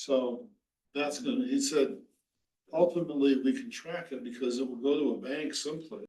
So that's gonna, he said, ultimately, we can track it because it will go to a bank someplace.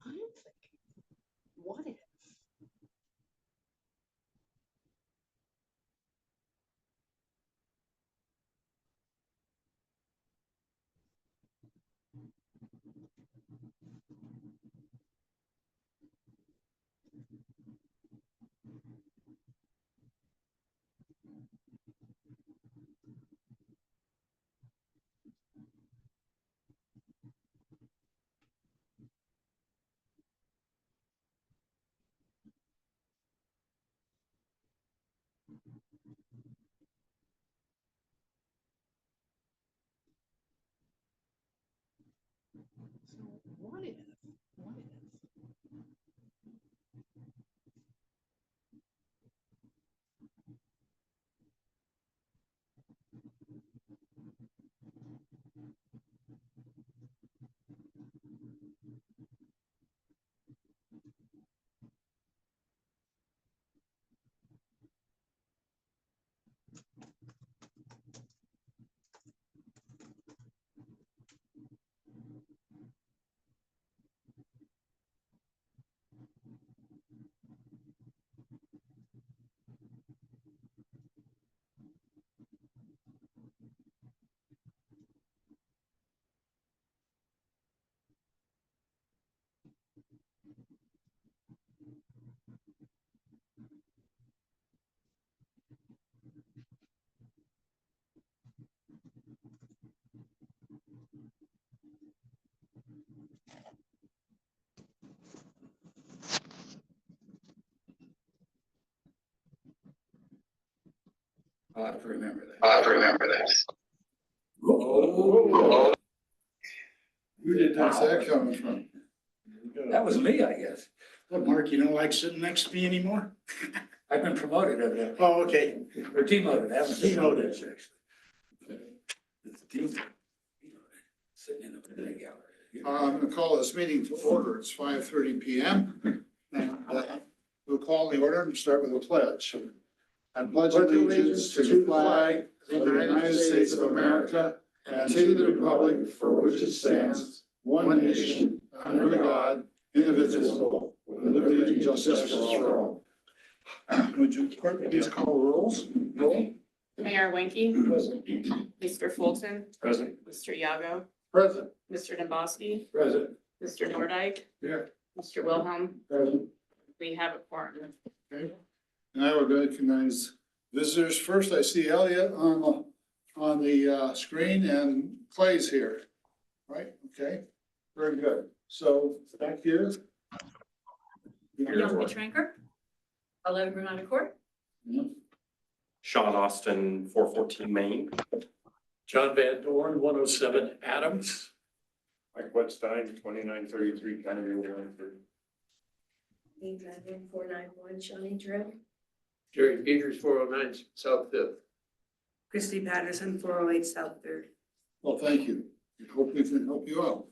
I'm thinking, what if? So what if? What if? I'll have to remember that. I remember that. Oh, Where did that coming from? that was me, I guess. What, Mark, you don't like sitting next to me anymore? I've been promoted evidently, Oh, okay. or demoted, I haven't been Demoted. promoted, actually. It's demoted. Sitting in the big gallery. I'm gonna call this meeting to order. It's 5:30 PM. And we'll call the order and start with a pledge. I pledge allegiance to the flag of the United States of America and to the republic for which it stands, one nation, under God, indivisible, with liberty and justice for all. Would you clerk please call the rolls? Roll. Mayor Winkie, Present. Mr. Fulton, Present. Mr. Yago, Present. Mr. Dombrowski, Present. Mr. Nordike, Here. Mr. Wilhelm. Present. We have a quorum. Okay. And I would recognize visitors. First, I see Elliot on the screen and Clay's here. Right, okay, very good. So back here. Young Tranker, 11 Granada Court. Sean Austin, 414 Main. John Van Dorn, 107 Adams. Mike Wetstein, 2933 County Road. Lee Dragon, 491 Shawnee Drive. Jerry Peters, 409 South Fifth. Christy Patterson, 408 South Third. Well, thank you. I hope we can help you out.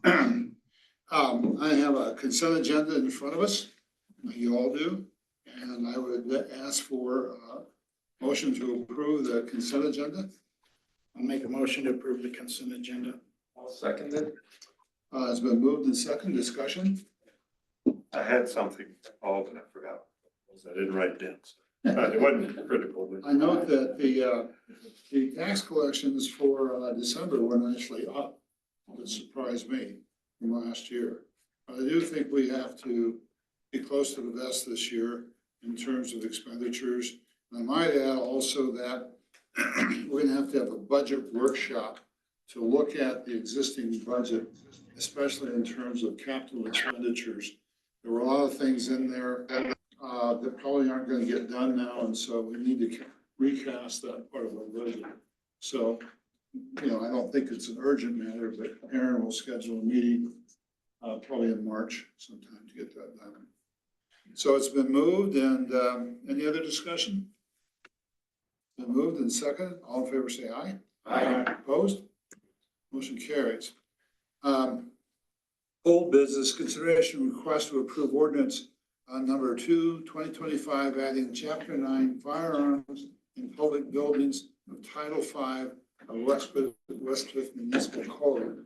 I have a consent agenda in front of us. You all do. And I would ask for a motion to approve the consent agenda. I'll make a motion to approve the consent agenda. I'll second it. It's been moved in second discussion. I had something, but I forgot. I didn't write it down. It wasn't critical, but. I note that the tax collections for December were nicely up. That surprised me from last year. I do think we have to be close to the vest this year in terms of expenditures. I might add also that we're gonna have to have a budget workshop to look at the existing budget, especially in terms of capital expenditures. There were a lot of things in there that probably aren't gonna get done now, and so we need to recast that part of our budget. So, you know, I don't think it's an urgent matter, but Aaron will schedule a meeting probably in March sometime to get that done. So it's been moved, and any other discussion? Been moved and seconded. All in favor, say aye. Aye. Opposed? Motion carries. Old business consideration request to approve ordinance number 2, 2025, adding chapter 9 firearms in public buildings of Title 5 of Westcliff Municipal Code.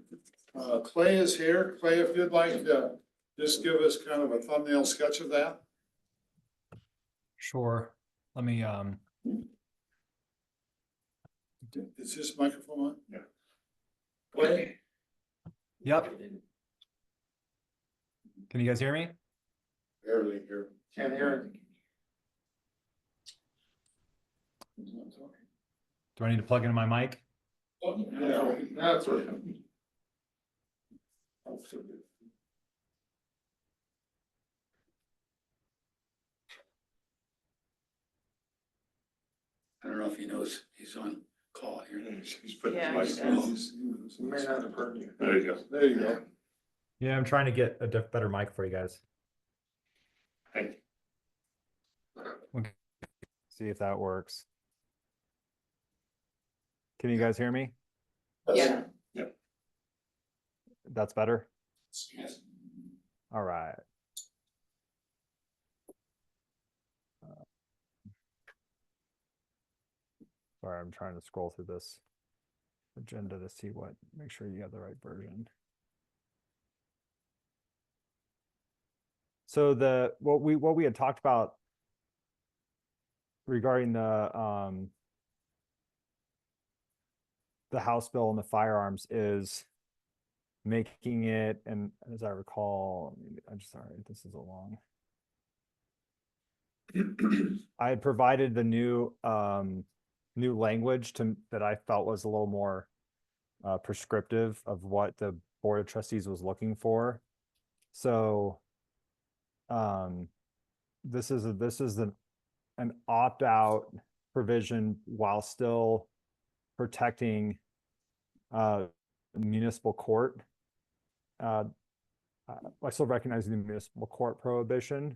Clay is here. Clay, if you'd like to just give us kind of a thumbnail sketch of that. Sure. Let me, Is this microphone on? Yeah. Clay? yep. Can you guys hear me? Barely here. Can't hear. Do I need to plug in my mic? Yeah, that's right. I don't know if he knows he's on call here. He's putting Yeah, his he mic does. on. May not have heard you. There you go. There you go. Yeah, I'm trying to get a better mic for you guys. Thank you. See if that works. Can you guys hear me? Yeah. That's better? Yes. All right. Sorry, I'm trying to scroll through this agenda to see make sure you have the right version. So what we had talked about regarding the House bill and the firearms is making it, and as I recall, I'm sorry, this is a long. I had provided the new language that I felt was a little more prescriptive of what the Board of Trustees was looking for. So this is an opt-out provision while still protecting municipal court. I still recognize the municipal court prohibition.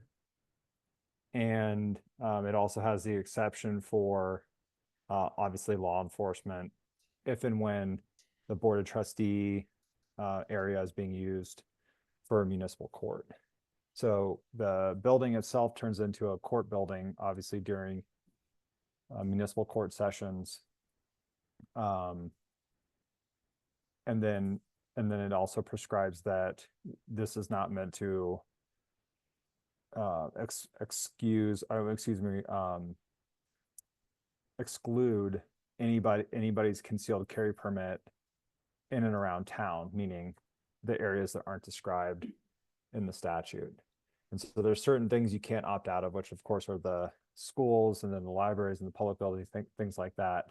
And it also has the exception for obviously law enforcement if and when the Board of Trustee area is being used for a municipal court. So the building itself turns into a court building, obviously during municipal court sessions. And then it also prescribes that this is not meant to exclude anybody's concealed carry permit in and around town, meaning the areas that aren't described in the statute. And so there's certain things you can't opt out of, which of course are the schools and then the libraries and the public buildings, things like that.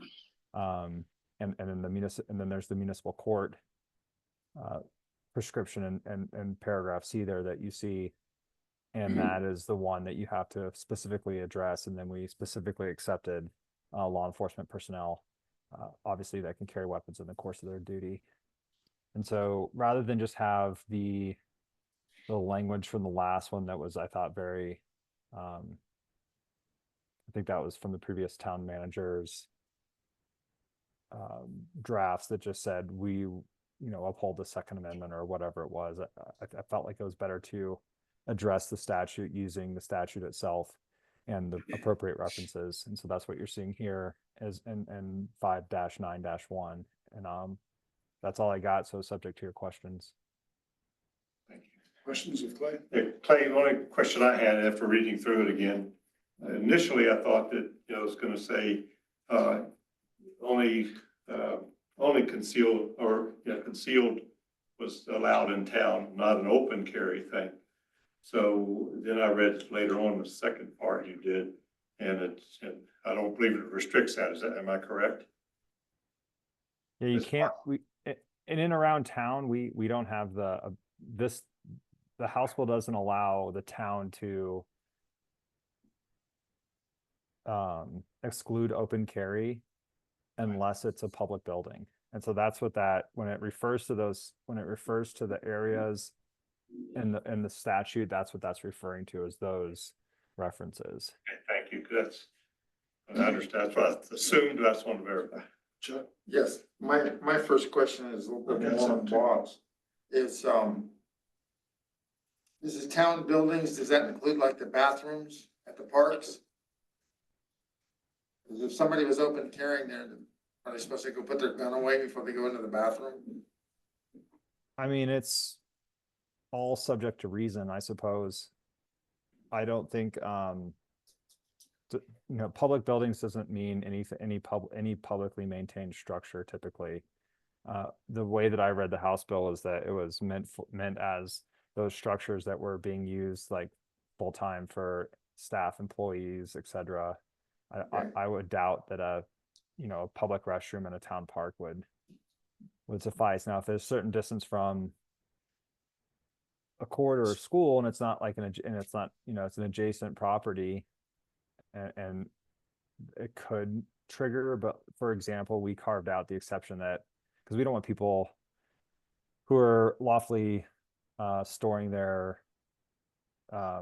And then there's the municipal court prescription and paragraph C there that you see. And that is the one that you have to specifically address. And then we specifically accepted law enforcement personnel, obviously that can carry weapons in the course of their duty. And so rather than just have the language from the last one that was, I thought, very, I think that was from the previous town managers drafts that just said we, uphold the Second Amendment or whatever it was. I felt like it was better to address the statute using the statute itself and the appropriate references. And so that's what you're seeing here as in 5-9-1. And that's all I got. So subject to your questions. Thank you. Questions of Clay? Hey, Clay, the only question I had after reading through it again, initially I thought that, it was gonna say, only, only concealed or, concealed was allowed in town, not an open carry thing. So then I read later on the second part you did, and I don't believe it restricts that. Am I correct? Yeah, you This can't, in and around town, we don't have the House bill doesn't allow the town to exclude open carry unless it's a public building. And so that's what when it refers to the areas in the statute, that's what that's referring to, is those references. Okay, thank you, 'cause I understand, that's what I assumed, that's one to verify. Chuck? Yes, my first question is a little bit more on Bob's. Is this is town buildings, does that include like the bathrooms at the parks? 'Cause if somebody was open carrying there, are they supposed to go put their gun away before they go into the bathroom? I mean, it's all subject to reason, I suppose. I don't think, public buildings doesn't mean any publicly maintained structure typically. The way that I read the House bill is that it was meant as those structures that were being used like full-time for staff, employees, etc. I would doubt that a public restroom in a town park would suffice. Now, if there's a certain distance from a court or a school and it's not like it's an adjacent property, and it could trigger, but for example, we carved out the exception that because we don't want people who are lawfully storing their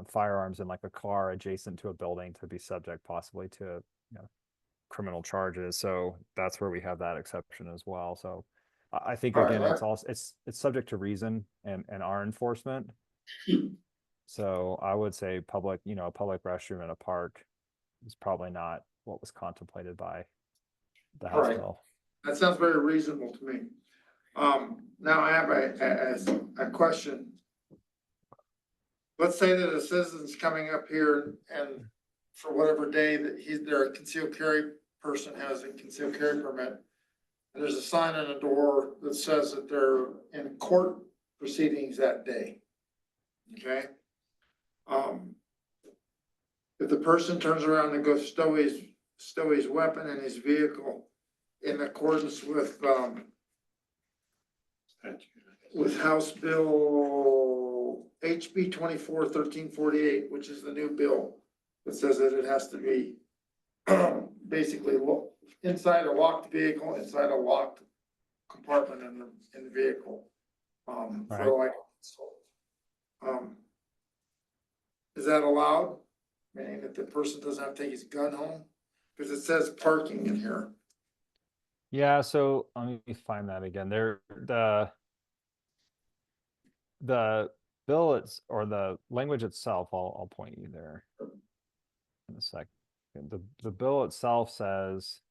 firearms in like a car adjacent to a building to be subject possibly to criminal charges. So that's where we have that exception as well. So I think again, it's also it's subject to reason and our enforcement. So I would say a public restroom in a park is probably not what was contemplated by the House bill. That sounds very reasonable to me. Now I have a question. Let's say that a citizen's coming up here and for whatever day that they're a concealed carry person, has a concealed carry permit. And there's a sign on the door that says that they're in court proceedings that day. Okay? If the person turns around and goes stow his weapon in his vehicle in accordance with House Bill HB 24-1348, which is the new bill that says that it has to be basically inside a locked vehicle, inside a locked compartment in the vehicle. Is that allowed? Meaning that the person doesn't have to take his gun home? Because it says parking in here. Yeah, so let me find that again. The bill or the language itself, I'll point you there in a second. The bill itself says,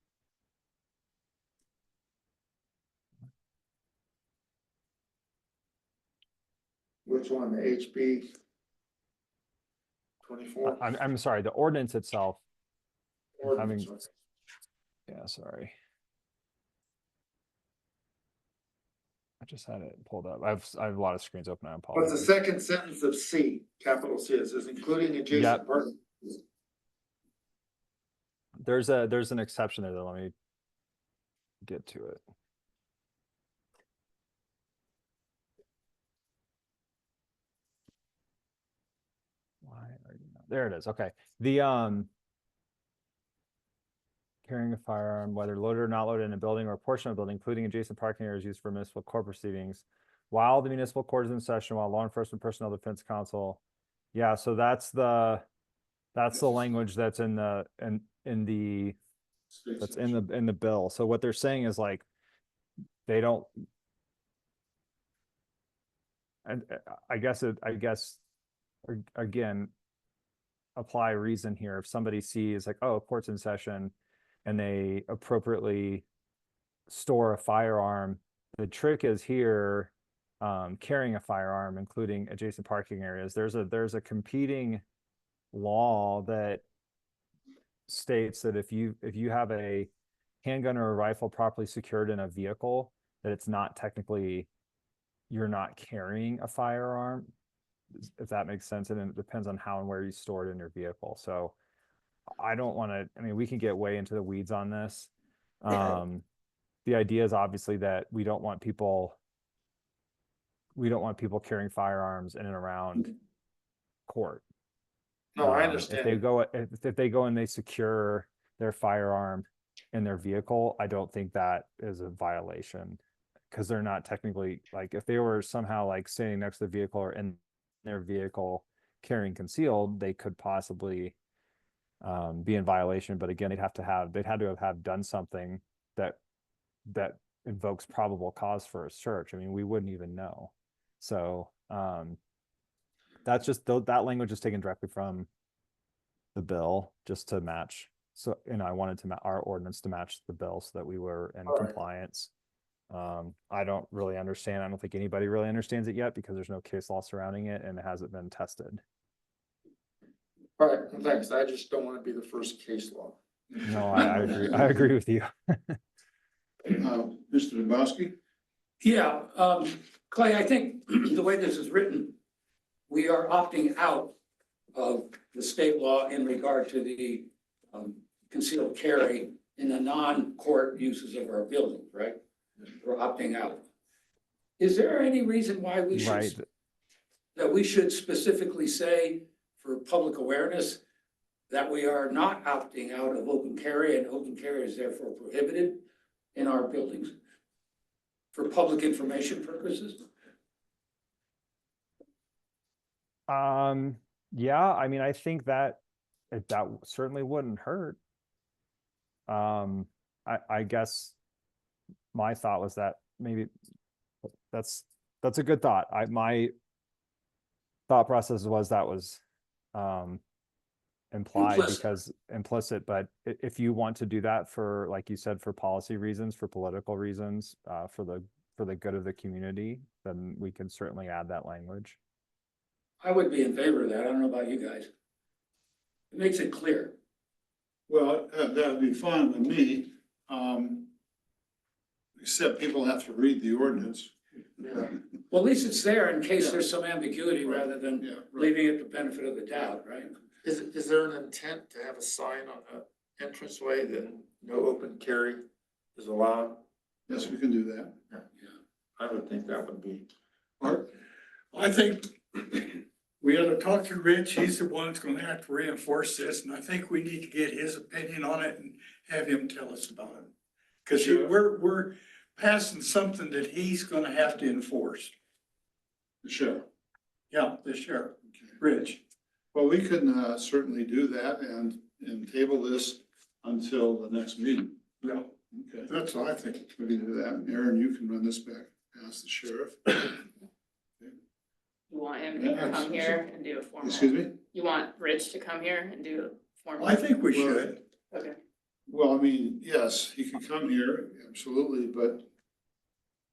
Which one, the HB 24? I'm sorry, the ordinance itself. Ordinance. Yeah, sorry. I just had it pulled up. I have a lot of screens open. I apologize. What's the second sentence of C, capital C, it says including adjacent parking. There's an exception there, though. Let me get to it. Why are you not? There it is. Okay. The carrying a firearm, whether loaded or not loaded in a building or a portion of a building, including adjacent parking areas used for municipal court proceedings, while the municipal court is in session, while law enforcement personnel, defense counsel. Yeah, so that's the language that's in the bill. So what they're saying is like they don't. And I guess again, apply reason here. If somebody sees like, oh, court's in session, and they appropriately store a firearm, the trick is here, carrying a firearm, including adjacent parking areas. There's a competing law that states that if you have a handgun or a rifle properly secured in a vehicle, that it's not technically, you're not carrying a firearm, if that makes sense. And it depends on how and where you store it in your vehicle. So I don't want to, I mean, we can get way into the weeds on this. The idea is obviously that we don't want people carrying firearms in and around court. No, I If understand. they go and they secure their firearm in their vehicle, I don't think that is a violation. Because they're not technically, like, if they were somehow like standing next to the vehicle or in their vehicle carrying concealed, they could possibly be in violation. But again, they'd had to have done something that invokes probable cause for a search. I mean, we wouldn't even know. So that's just, that language is taken directly from the bill just to match. So, and I wanted to our ordinance to match the bill so that we were in compliance. I don't really understand. I don't think anybody really understands it yet because there's no case law surrounding it and it hasn't been tested. All right, thanks. I just don't want to be the first case law. No, I agree. I agree with you. Mr. Dombrowski? Yeah, Clay, I think the way this is written, we are opting out of the state law in regard to the concealed carry in the non-court uses of our buildings, right? We're opting out. Is there any reason why we should, that we should specifically say for public awareness that we are not opting out of open carry and open carry is therefore prohibited in our buildings for public information purposes? Yeah, I mean, I think that certainly wouldn't hurt. I guess my thought was that maybe that's a good thought. My thought process was that was implied because implicit, but if you want to do that for, like you said, for policy reasons, for political reasons, for the good of the community, then we can certainly add that language. I would be in favor of that. I don't know about you guys. It makes it clear. Well, that'd be fine with me. Except people have to read the ordinance. Yeah. Well, at least it's there in case there's some ambiguity rather than Yeah, right. leaving it the benefit of the doubt, right? Is there an intent to have a sign on the entranceway that no open carry is allowed? Yes, we can do that. I would think that would be. Art? I think we ought to talk to Rich. He's the one that's gonna have to reinforce this, and I think we need to get his opinion on it and have him tell us about it. Cause we're passing something that he's gonna have to enforce. The sheriff. Yeah, the sheriff, Rich. Well, we can certainly do that and table this until the next meeting. Yeah. Okay, that's what I think. We can do that. Aaron, you can run this back past the sheriff. You want him to come here and do a formal? Excuse me? You want Rich to come here and do a formal? I think we should. Okay. Well, I mean, yes, he can come here, absolutely, but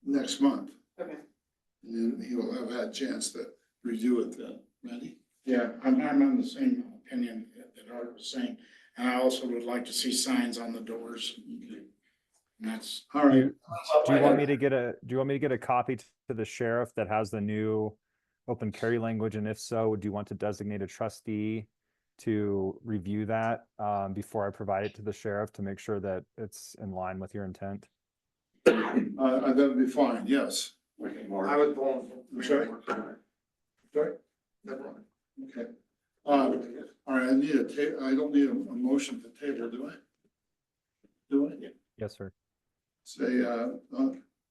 next month. Okay. And then he will have had a chance to review it then. Randy? Yeah, I'm on the same opinion that Art was saying, and I also would like to see signs on the doors. And that's. All right. Do you want me to get a copy to the sheriff that has the new open carry language? And if so, do you want to designate a trustee to review that before I provide it to the sheriff to make sure that it's in line with your intent? That would be fine, yes. I would volunteer. I'm sorry? Sorry? Never mind. Okay. All right, I don't need a motion to table, do I? Do I? Yes, sir. Say, I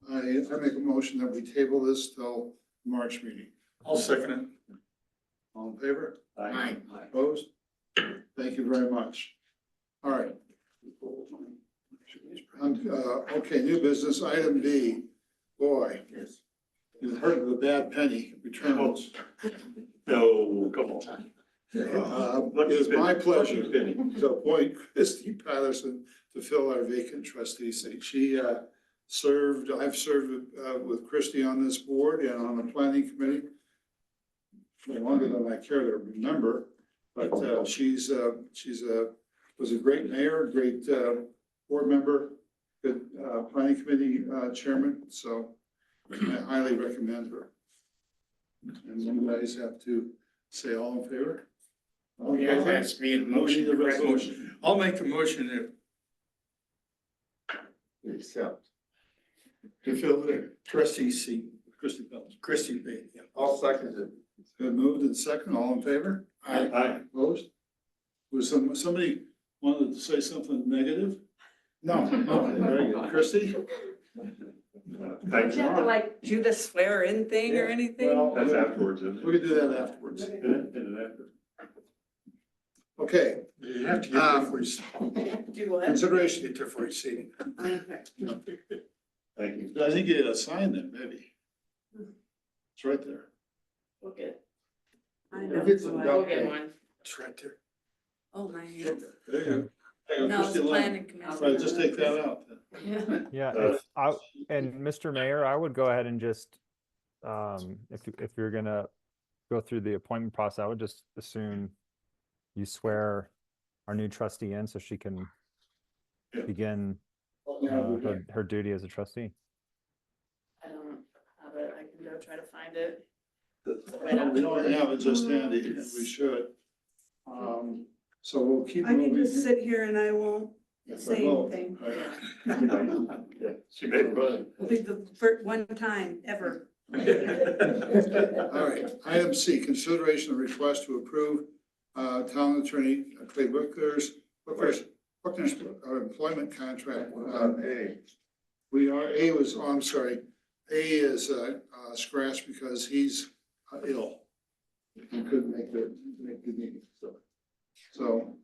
make a motion that we table this till March meeting. I'll second it. All in favor? Aye. Opposed? Thank you very much. All right. Okay, new business, item B. Boy, you've heard of the bad penny returns. No, come on. It is my pleasure to appoint Christy Patterson to fill our vacant trustee seat. She I've served with Christie on this board and on the planning committee for longer than I care to remember, but was a great mayor, great board member, good planning committee chairman, so I highly recommend her. And you guys have to say all in favor? Oh, yeah, that's me, a motion, the resolution. I'll make the motion that Accept. to fill the trustee seat, Christie Phelps. Christie Pate, yeah. I'll second it. It's been moved and second, all in favor? Aye. Opposed? Was somebody wanted to say something negative? No, no. Very good. Christie? Thank You have to you. like do the swear in thing or anything? Well, That's afterwards, isn't it? we can do that afterwards. Isn't it after? Okay, You have to get there for your, Do what? consideration. get there for your seating. Thank you. I think you had a sign there, maybe. It's right there. We'll get, I know. Get some we'll get one. It's right there. Oh, my. There you go. No, it's Christie Lane. planning commission. Right, just take that out then. Yeah, Uh, and Mr. Mayor, I would go ahead and just, if you're gonna go through the appointment process, I would just assume you swear our new trustee in so she can Yeah. begin her duty as a trustee. I don't have it, I can go try to find it. We don't have it just handy, and we should. So we'll keep I can moving. just sit here and I won't say Vote. anything. Right. She made fun. It'll be the first one time ever. All right, item C, consideration of request to approve town attorney Clay Booker's employment contract. A. I'm sorry, A is scratched because he's ill. He couldn't make the meeting, so,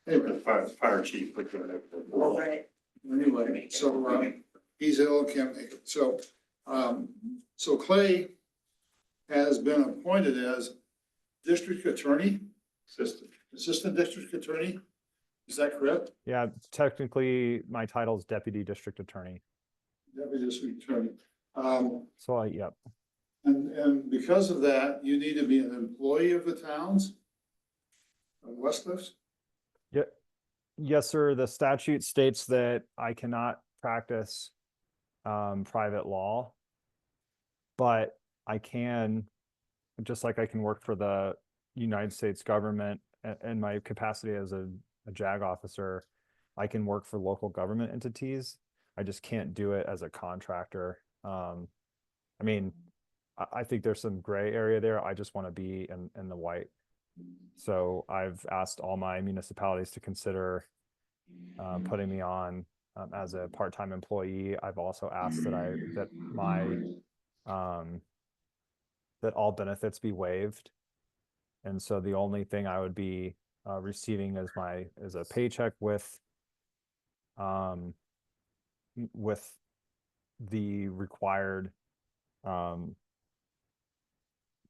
anyway. The fire chief put that up. Right. Anyway, so, he's ill, can't make it, so, so Clay has been appointed as district attorney, assistant district attorney, is that correct? Yeah, technically, my title is deputy district attorney. Deputy district attorney, So, yep. and because of that, you need to be an employee of the towns of Westcliff? Yes, sir. The statute states that I cannot practice private law, but I can, just like I can work for the United States government in my capacity as a JAG officer, I can work for local government entities. I just can't do it as a contractor. I mean, I think there's some gray area there. I just want to be in the white. So I've asked all my municipalities to consider putting me on as a part-time employee. I've also asked that all benefits be waived. And so the only thing I would be receiving is a paycheck with the required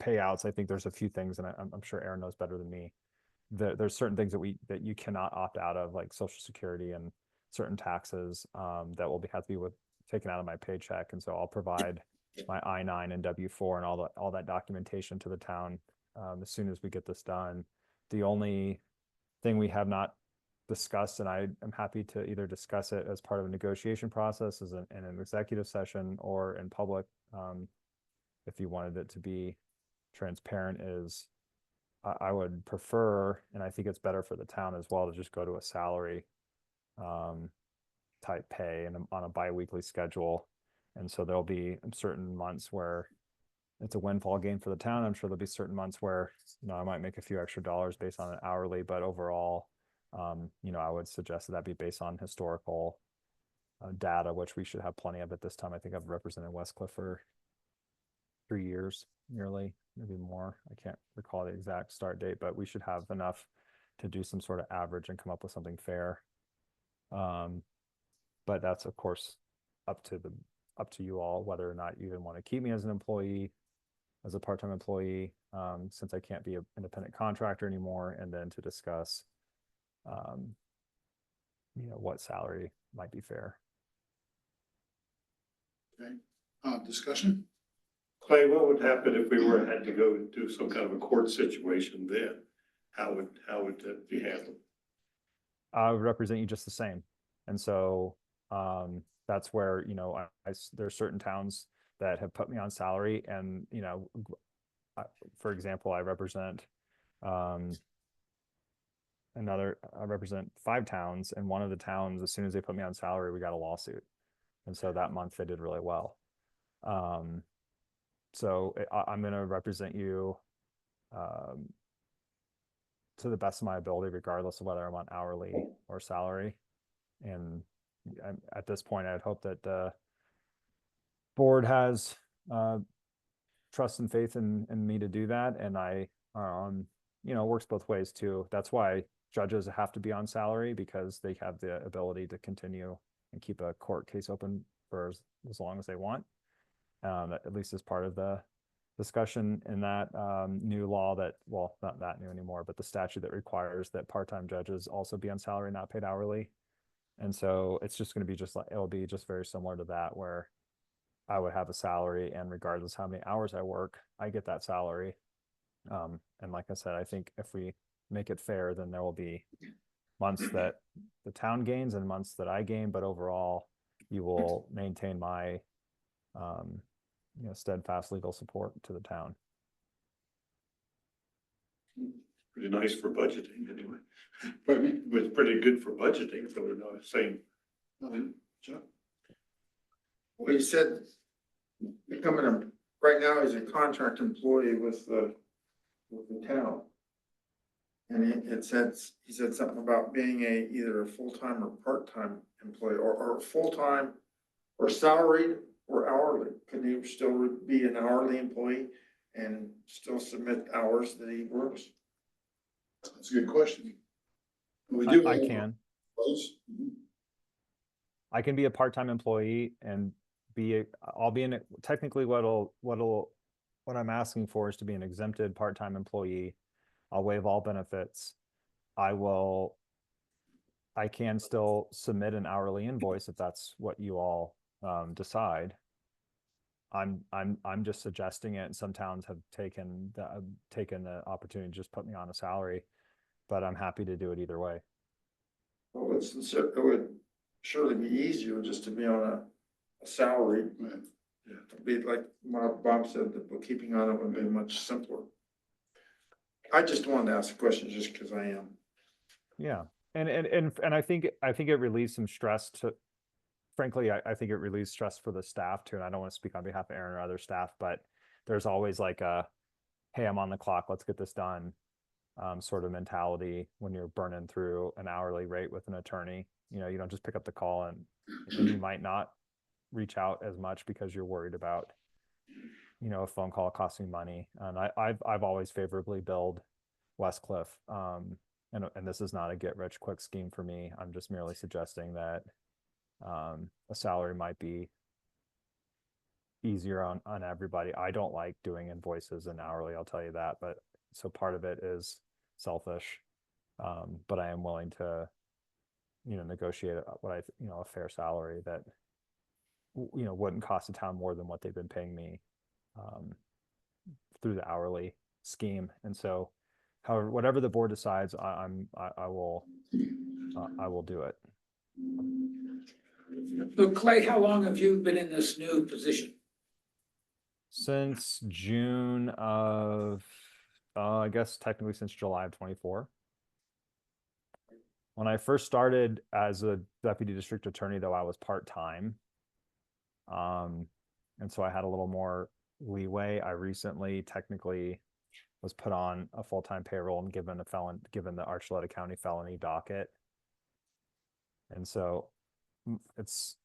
payouts. I think there's a few things, and I'm sure Aaron knows better than me. There's certain things that you cannot opt out of, like Social Security and certain taxes that will have to be taken out of my paycheck. And so I'll provide my I-9 and W-4 and all that documentation to the town as soon as we get this done. The only thing we have not discussed, and I am happy to either discuss it as part of a negotiation process, as in an executive session or in public, if you wanted it to be transparent, is I would prefer, and I think it's better for the town as well, to just go to a salary type pay and on a bi-weekly schedule. And so there'll be certain months where it's a windfall gain for the town. I'm sure there'll be certain months where, I might make a few extra dollars based on an hourly, but overall, I would suggest that be based on historical data, which we should have plenty of at this time. I think I've represented Westcliff for 3 years, nearly, maybe more. I can't recall the exact start date, but we should have enough to do some sort of average and come up with something fair. But that's of course up to you all, whether or not you even want to keep me as an employee, as a part-time employee, since I can't be an independent contractor anymore, and then to discuss, what salary might be fair. Okay, discussion? Clay, what would happen if we had to go do some kind of a court situation then? How would that be handled? I would represent you just the same. And so, that's where, you know, there are certain towns that have put me on salary and, you know, for example, I represent, I represent 5 towns, and one of the towns, as soon as they put me on salary, we got a lawsuit. And so that month they did really well. So I'm going to represent you, to the best of my ability, regardless of whether I'm on hourly or salary. And at this point, I'd hope that the board has trust and faith in me to do that. And I, you know, works both ways too. That's why judges have to be on salary, because they have the ability to continue and keep a court case open for as long as they want. At least as part of the discussion in that new law that, well, not that new anymore, but the statute that requires that part-time judges also be on salary, not paid hourly. And so it's just going to be just like, it'll be just very similar to that, where I would have a salary, and regardless how many hours I work, I get that salary. And like I said, I think if we make it fair, then there will be months that the town gains and months that I gain, but overall you will maintain my, you know, steadfast legal support to the town. Pretty nice for budgeting anyway. Pardon me? It was pretty good for budgeting, so we're not saying. Chuck? Well, you said right now he's a contract employee with the town. And he said something about being either a full-time or part-time employee, or full-time or salaried or hourly. Can he still be an hourly employee and still submit hours that he works? That's a good question. I can. I can be a part-time employee and I'll be in technically what I'm asking for is to be an exempted part-time employee. I'll waive all benefits. I can still submit an hourly invoice if that's what you all decide. I'm just suggesting it, and some towns have taken the opportunity to just put me on a salary, but I'm happy to do it either way. Well, it would surely be easier just to be on a salary. Right. It'd be like Bob said, the bookkeeping on it would be much simpler. I just wanted to ask a question just because I am. Yeah, and I think it relieves some stress to. Frankly, I think it relieves stress for the staff too, and I don't want to speak on behalf of Aaron or other staff, but there's always like a, hey, I'm on the clock, let's get this done, sort of mentality when you're burning through an hourly rate with an attorney. You know, you don't just pick up the call, and you might not reach out as much because you're worried about, you know, a phone call costing money. And I've always favorably billed Westcliff, and this is not a get rich quick scheme for me. I'm just merely suggesting that a salary might be easier on everybody. I don't like doing invoices and hourly, I'll tell you that, but so part of it is selfish, but I am willing to, you know, negotiate a fair salary that, you know, wouldn't cost the town more than what they've been paying me through the hourly scheme. And so, however, whatever the board decides, I will do it. So Clay, how long have you been in this new position? Since June of, I guess technically since July of 24. When I first started as a deputy district attorney, though, I was part-time. And so I had a little more leeway. I recently technically was put on a full-time payroll and given the Archuleta County felony docket. And so it's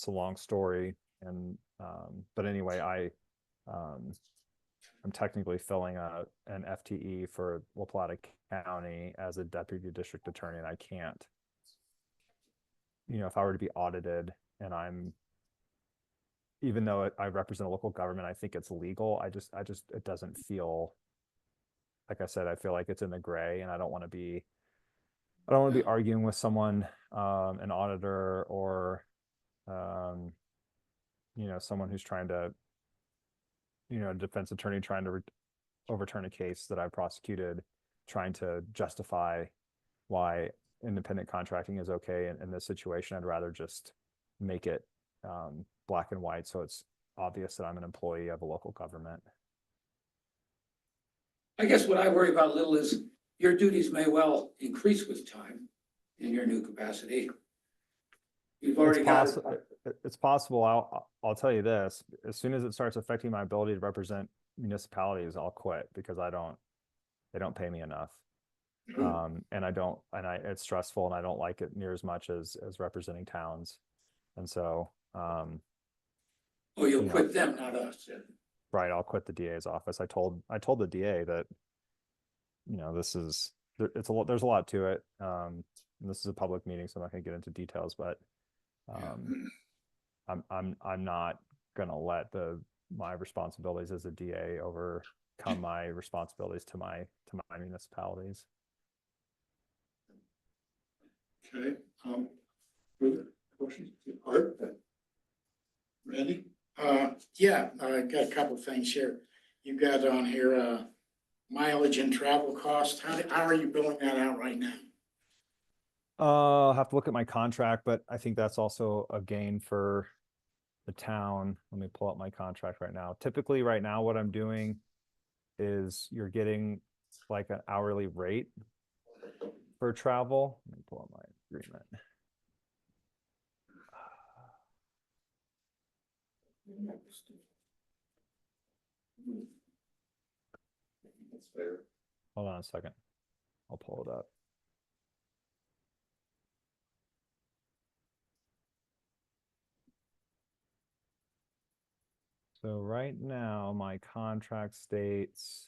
a long story, and but anyway, I'm technically filling an FTE for La Plata County as a deputy district attorney, and I can't, you know, if I were to be audited and even though I represent a local government, I think it's legal. I just it doesn't feel, like I said, I feel like it's in the gray, and I don't want to be arguing with someone, an auditor or someone who's trying to, a defense attorney trying to overturn a case that I prosecuted, trying to justify why independent contracting is okay in this situation. I'd rather just make it black and white, so it's obvious that I'm an employee of a local government. I guess what I worry about a little is your duties may well increase with time in your new capacity. You've already got. It's possible. I'll tell you this, as soon as it starts affecting my ability to represent municipalities, I'll quit, because they don't pay me enough. And it's stressful, and I don't like it near as much as representing towns. And so, Oh, you'll quit them, not us. right, I'll quit the DA's office. I told the DA that, there's a lot to it. And this is a public meeting, so I'm not gonna get into details, but I'm not gonna let my responsibilities as a DA overcome my responsibilities to my municipalities. Okay, further questions? Art? Randy? Yeah, I got a couple of things here. You've got on here, mileage and travel costs. How are you billing that out right now? I'll have to look at my contract, but I think that's also a gain for the town. Let me pull up my contract right now. Typically right now, what I'm doing is you're getting like an hourly rate for travel. Let me pull up my agreement. That's fair. Hold on a second. I'll pull it up. So right now, my contract states.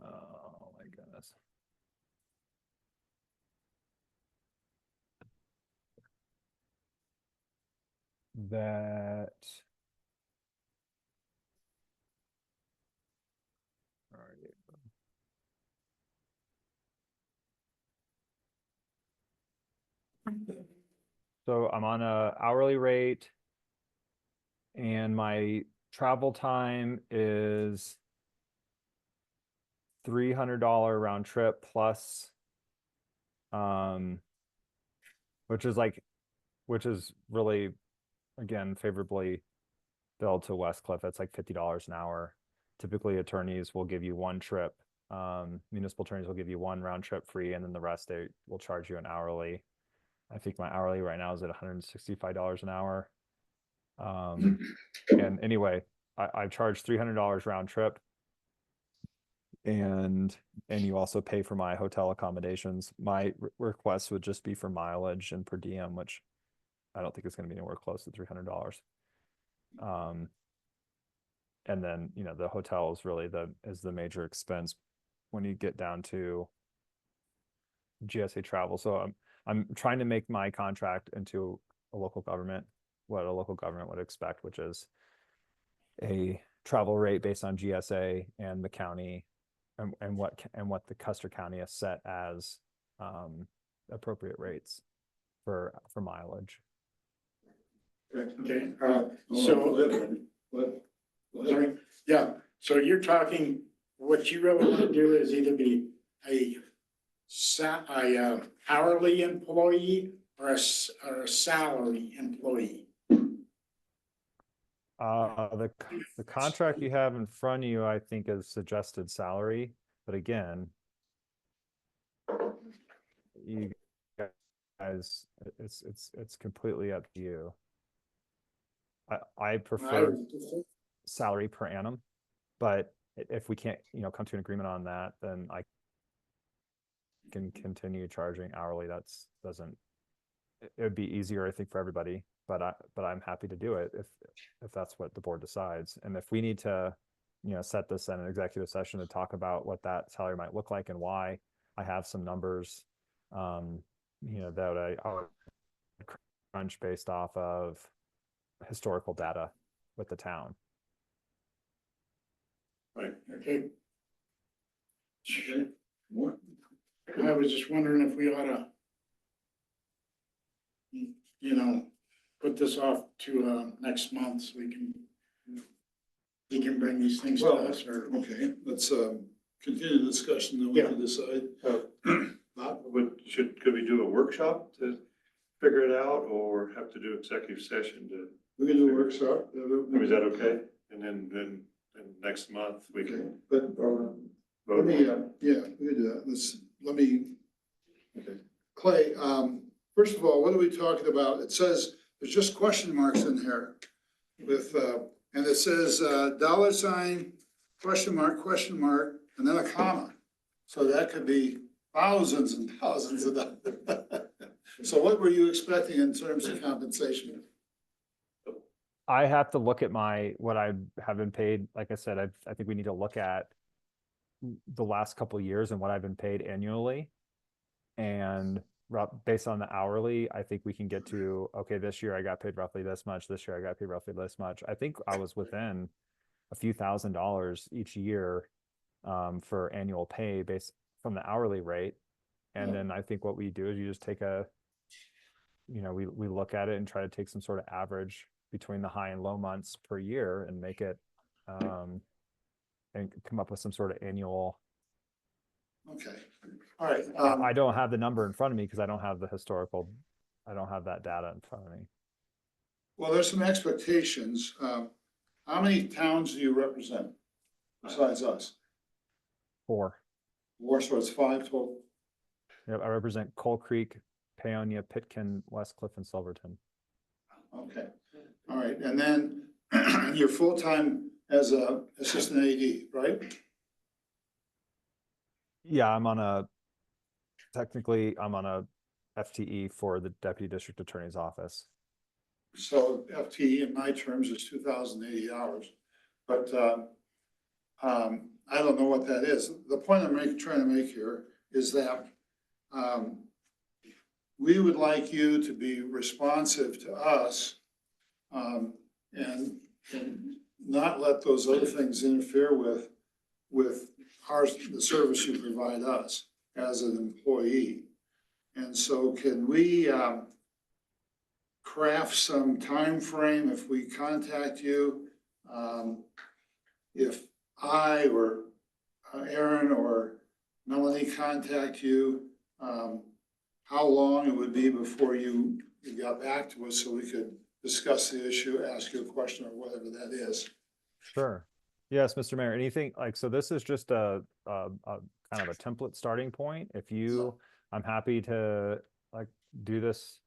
Oh my goodness. That. Where are you? So I'm on a hourly rate, and my travel time is $300 round trip plus, which is really, again, favorably billed to Westcliff. It's like $50 an hour. Typically, attorneys will give you one trip. Municipal attorneys will give you one round trip free, and then the rest they will charge you an hourly. I think my hourly right now is at $165 an hour. And anyway, I charge $300 round trip. And you also pay for my hotel accommodations. My request would just be for mileage and per diem, which I don't think it's going to be anywhere close to $300. And then, the hotel is really is the major expense when you get down to GSA travel. So I'm trying to make my contract into a local government, what a local government would expect, which is a travel rate based on GSA and the county, and what the Custer County has set as appropriate rates for mileage. Okay, sorry, yeah, so you're talking, what you really want to do is either be a hourly employee or a salary employee. The contract you have in front of you, I think, is suggested salary, but again, you guys, it's completely up to you. I prefer salary per annum, but if we can't, come to an agreement on that, then I can continue charging hourly. It would be easier, I think, for everybody, but I'm happy to do it if that's what the board decides. And if we need to, set this in an executive session to talk about what that salary might look like and why, I have some numbers, that I crunch based off of historical data with the town. Right, okay. Okay, more? I was just wondering if we ought to you know, put this off to, next month so he can bring these things to Well, us or. Okay, let's, continue the discussion, then we Yeah. can decide. Bob? Could we do a workshop to figure it out or have to do executive session to, We can do a workshop. is that okay? And then next month we Okay, can but, let vote. me, yeah, we can do that. Let me, okay. Clay, first of all, what are we talking about? It says, there's just question marks in here with, and it says, dollar sign, question mark, and then a comma. So that could be thousands and thousands of dollars. So what were you expecting in terms of compensation? I have to look at what I have been paid. Like I said, I think we need to look at the last couple of years and what I've been paid annually. And based on the hourly, I think we can get to, okay, this year I got paid roughly this much. This year I got paid roughly this much. I think I was within a few $1,000s each year for annual pay based from the hourly rate. And then I think what we do is you just take we look at it and try to take some sort of average between the high and low months per year and make it and come up with some sort of annual. Okay, all right. I don't have the number in front of me because I don't have that data in front of me. Well, there's some expectations. How many towns do you represent besides us? 4. Warsaw, it's 5 total. Yep, I represent Coal Creek, Paonia, Pitkin, West Cliff, and Silverton. Okay, all right, and then you're full-time as a assistant AD, right? Yeah, I'm on a FTE for the Deputy District Attorney's Office. So FTE in my terms is 2,080 hours, but I don't know what that is. The point I'm trying to make here is that we would like you to be responsive to us and not let those other things interfere with the service you provide us as an employee. And so can we craft some time frame if we contact you? If I or Aaron or Melanie contact you, how long it would be before you got back to us so we could discuss the issue, ask you a question or whatever that is. Sure. Yes, Mr. Mayor, anything so this is just a kind of a template starting point. I'm happy to do this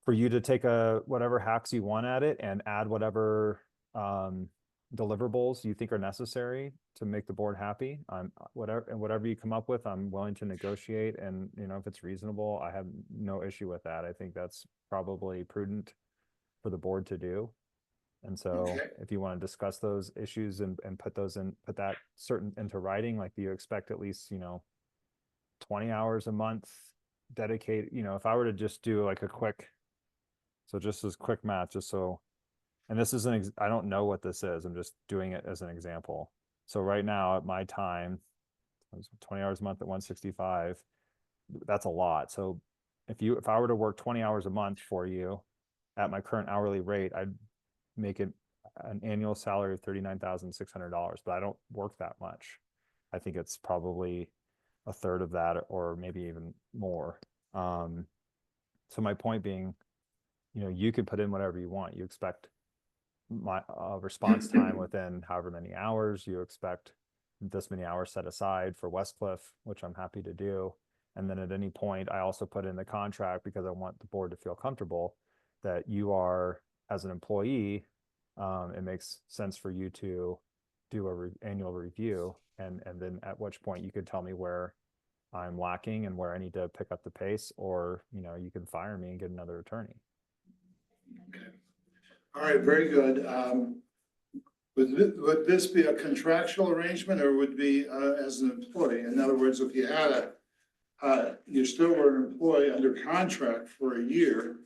for you to take whatever hacks you want at it and add whatever deliverables you think are necessary to make the board happy. Whatever you come up with, I'm willing to negotiate, and if it's reasonable, I have no issue with that. I think that's probably prudent for the board to do. And so if you want to discuss those issues and put that into writing, like, do you expect at least 20 hours a month dedicated? If I were to just do like just as quick math, and this isn't, I don't know what this is, I'm just doing it as an example. So right now at my time, 20 hours a month at 165, that's a lot. So if I were to work 20 hours a month for you at my current hourly rate, I'd make it an annual salary of $39,600, but I don't work that much. I think it's probably a third of that or maybe even more. So my point being, you can put in whatever you want. You expect my response time within however many hours. You expect this many hours set aside for Westcliff, which I'm happy to do. And then at any point, I also put in the contract, because I want the board to feel comfortable that you are, as an employee, it makes sense for you to do a annual review, and then at which point you could tell me where I'm lacking and where I need to pick up the pace, or you can fire me and get another attorney. Okay. All right, very good. Would this be a contractual arrangement, or would it be as an employee? In other words, if you had you still were an employee under contract for a year,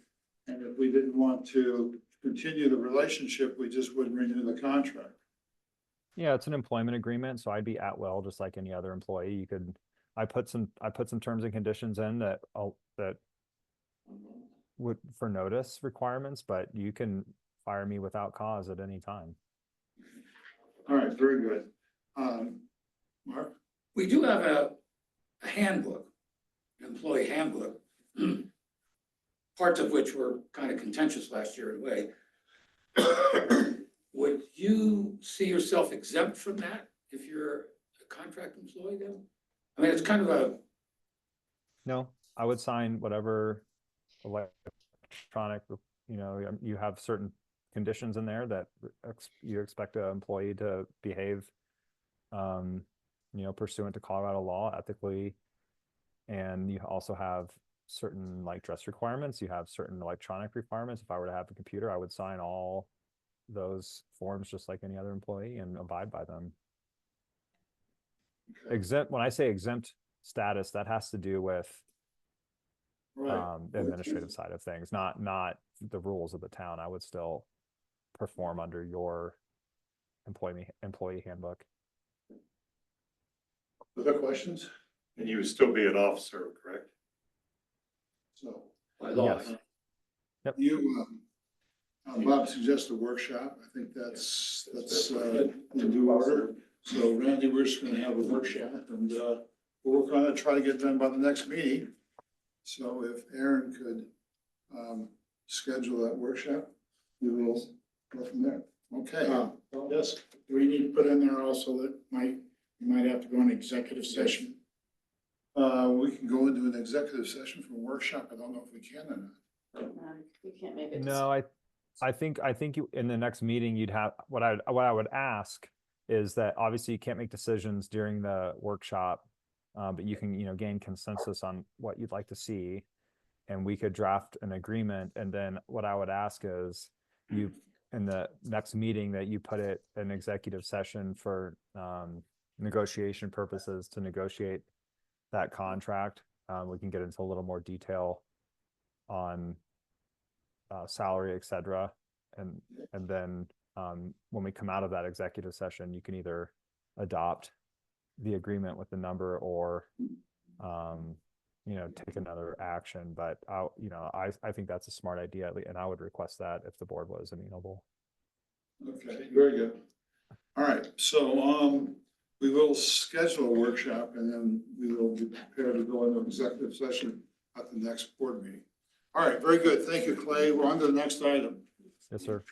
and if we didn't want to continue the relationship, we just wouldn't renew the contract. Yeah, it's an employment agreement, so I'd be at will just like any other employee. I put some terms and conditions in that would for notice requirements, but you can fire me without cause at any time. All right, very good. Mark? We do have a handbook, an employee handbook, parts of which were kind of contentious last year in a way. Would you see yourself exempt from that if you're a contract employee then? I mean, it's kind of a, No, I would sign whatever electronic, you have certain conditions in there that you expect an employee to behave, pursuant to Colorado law ethically. And you also have certain like dress requirements. You have certain electronic requirements. If I were to have a computer, I would sign all those forms just like any other employee and abide by them. Exempt, when I say exempt status, that has to do with the administrative side of things, not the rules of the town. I would still perform under your employee handbook. Other questions? And you would still be an officer, correct? So by law. Yes. you, Bob suggested a workshop. I think that's in due order. So Randy, we're just gonna have a workshop and we'll work on it, try to get done by the next meeting. So if Aaron could schedule that workshop, we will go from there. Okay. Yes. Do we need to put in there also that you might have to go in executive session? We can go into an executive session for a workshop. I don't know if we can or not. We can't make it. No, I think you, in the next meeting, you'd have, what I would ask is that obviously you can't make decisions during the workshop, but you can, gain consensus on what you'd like to see. And we could draft an agreement. And then what I would ask is you, in the next meeting, that you put it an executive session for negotiation purposes to negotiate that contract. We can get into a little more detail on salary, et cetera. And then when we come out of that executive session, you can either adopt the agreement with the number or, take another action. But I think that's a smart idea, and I would request that if the board was amenable. Okay, very good. All right, so we will schedule a workshop and then we will be prepared to go into executive session at the next board meeting. All right, very good. Thank you, Clay. We're on to the next item. Yes, sir.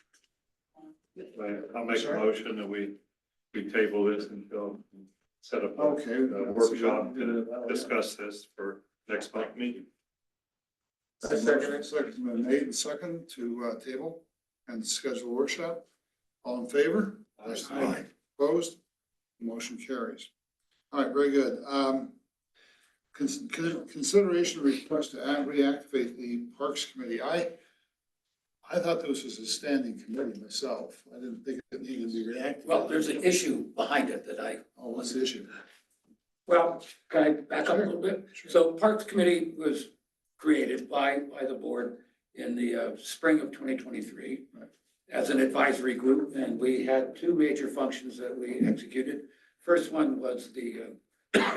I'll make a motion that we table this until set up a workshop to discuss this for next month meeting. Second been made and second to table and schedule a workshop. All in favor? Aye. Opposed? Motion carries. All right, very good. Consideration request to reactivate the Parks Committee. I thought this was a standing committee myself. I didn't think it needed to be reactivated. Well, there's an issue behind it that Oh, what's the issue? well, can I back up a little bit? Sure. So Parks Committee was created by the board in the spring of 2023 as an advisory group, and we had two major functions that we executed. First one was the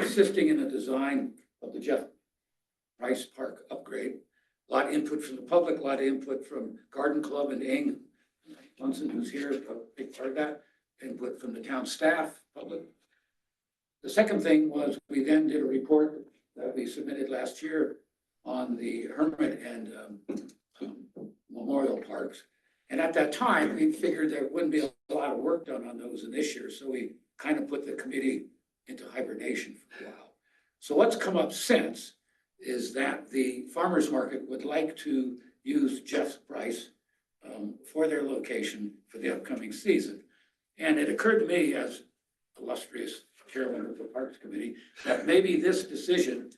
assisting in the design of the Jeff Price Park upgrade. A lot of input from the public, a lot of input from Garden Club and Ing Munson, who's here, a big part of that, input from the town staff, public. The second thing was we then did a report that we submitted last year on the Hermit and Memorial Parks. And at that time, we figured there wouldn't be a lot of work done on those in this year, so we kind of put the committee into hibernation for a while. So what's come up since is that the farmers market would like to use Jeff's Price for their location for the upcoming season. And it occurred to me as illustrious chairman of the Parks Committee that maybe this decision,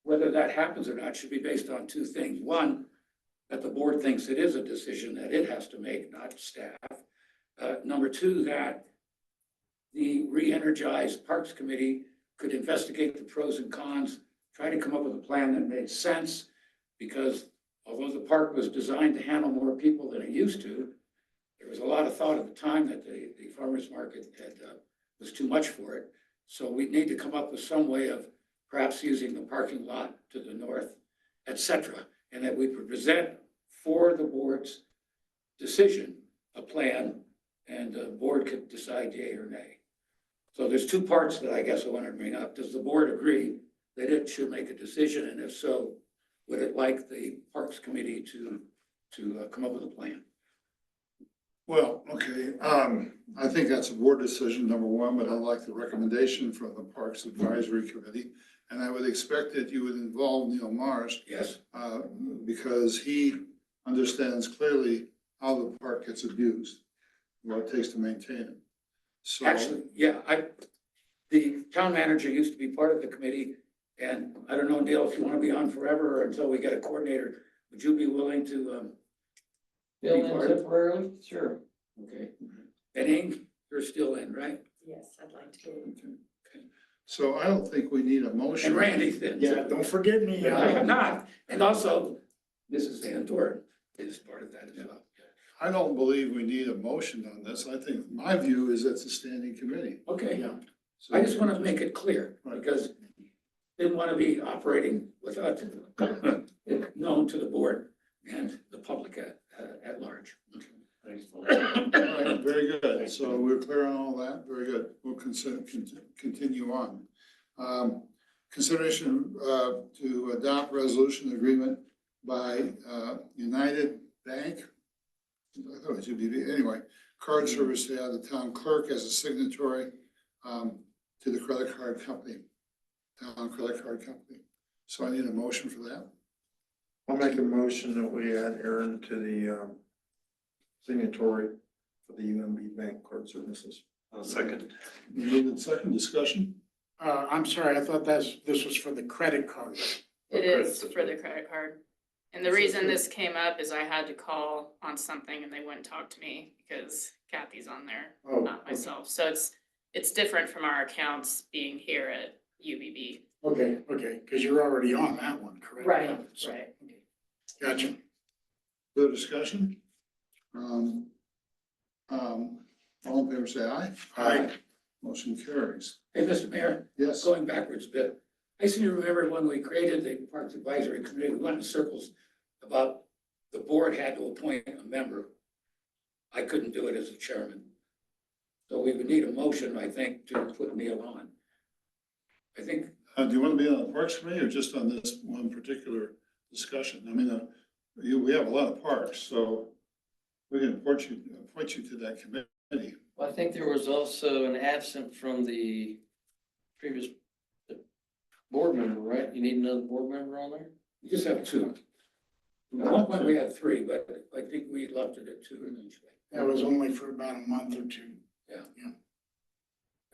whether that happens or not, should be based on two things. One, that the board thinks it is a decision that it has to make, not staff. Number two, that the re-energized Parks Committee could investigate the pros and cons, try to come up with a plan that made sense, because although the park was designed to handle more people than it used to, there was a lot of thought at the time that the farmers market was too much for it. So we need to come up with some way of perhaps using the parking lot to the north, et cetera, and that we would present for the board's decision, a plan, and the board could decide yea or nay. So there's two parts that I guess I want to bring up. Does the board agree that it should make a decision? And if so, would it like the Parks Committee to come up with a plan? Well, okay, I think that's a board decision, number one, but I like the recommendation from the Parks Advisory Committee. And I would expect that you would involve Neil Mars, Yes? because he understands clearly how the park gets abused, what it takes to maintain it. So, Actually, yeah, the town manager used to be part of the committee, and I don't know, Neil, if you want to be on forever or until we get a coordinator, would you be willing to, Fill Be in part of- temporarily, sure. okay? And Ing, you're still in, right? Yes, I'd like to. so I don't think we need a motion. And Randy's in. Yeah, don't forget me. Yeah, I am not, and also, Mrs. Van Dorn is part of that as well. I don't believe we need a motion on this. I think my view is it's a standing committee. Okay, Yeah. So- I just want to make it clear, Right. because didn't want to be operating without it known to the board and the public at large. All right, very good. So we're clear on all that. Very good. We'll continue on. Consideration to adopt resolution agreement by United Bank. I thought it was UBB. Anyway, card service to add the town clerk as a signatory to the credit card company, town credit card company. So I need a motion for that. I'll make a motion that we add Aaron to the signatory for the UMB Bank Card Services. Second. Moved in second discussion. I'm sorry, I thought this was for the credit card. It is for the credit card. And the reason this came up is I had to call on something and they wouldn't talk to me because Kathy's on there, Oh, not myself. So it's different from our accounts being here at UBB. okay, because you're already on that one, correct? Right, So, right. okay. Gotcha. Further discussion? All in favor, say aye. Aye. Motion carries. Hey, Mr. Mayor, Yes. going backwards a bit, I seem to remember when we created the Parks Advisory Committee, we went in circles about the board had to appoint a member. I couldn't do it as a chairman. So we would need a motion, I think, to put Neil on. I think, Do you want to be on the Parks Committee or just on this one particular discussion? I mean, we have a lot of parks, so we can appoint you to that committee. Well, I think there was also an absent from the previous board member, right? You need another board member on there? we just have two. At one point, we had three, but I think we left it at two eventually. That was only for about a month or two.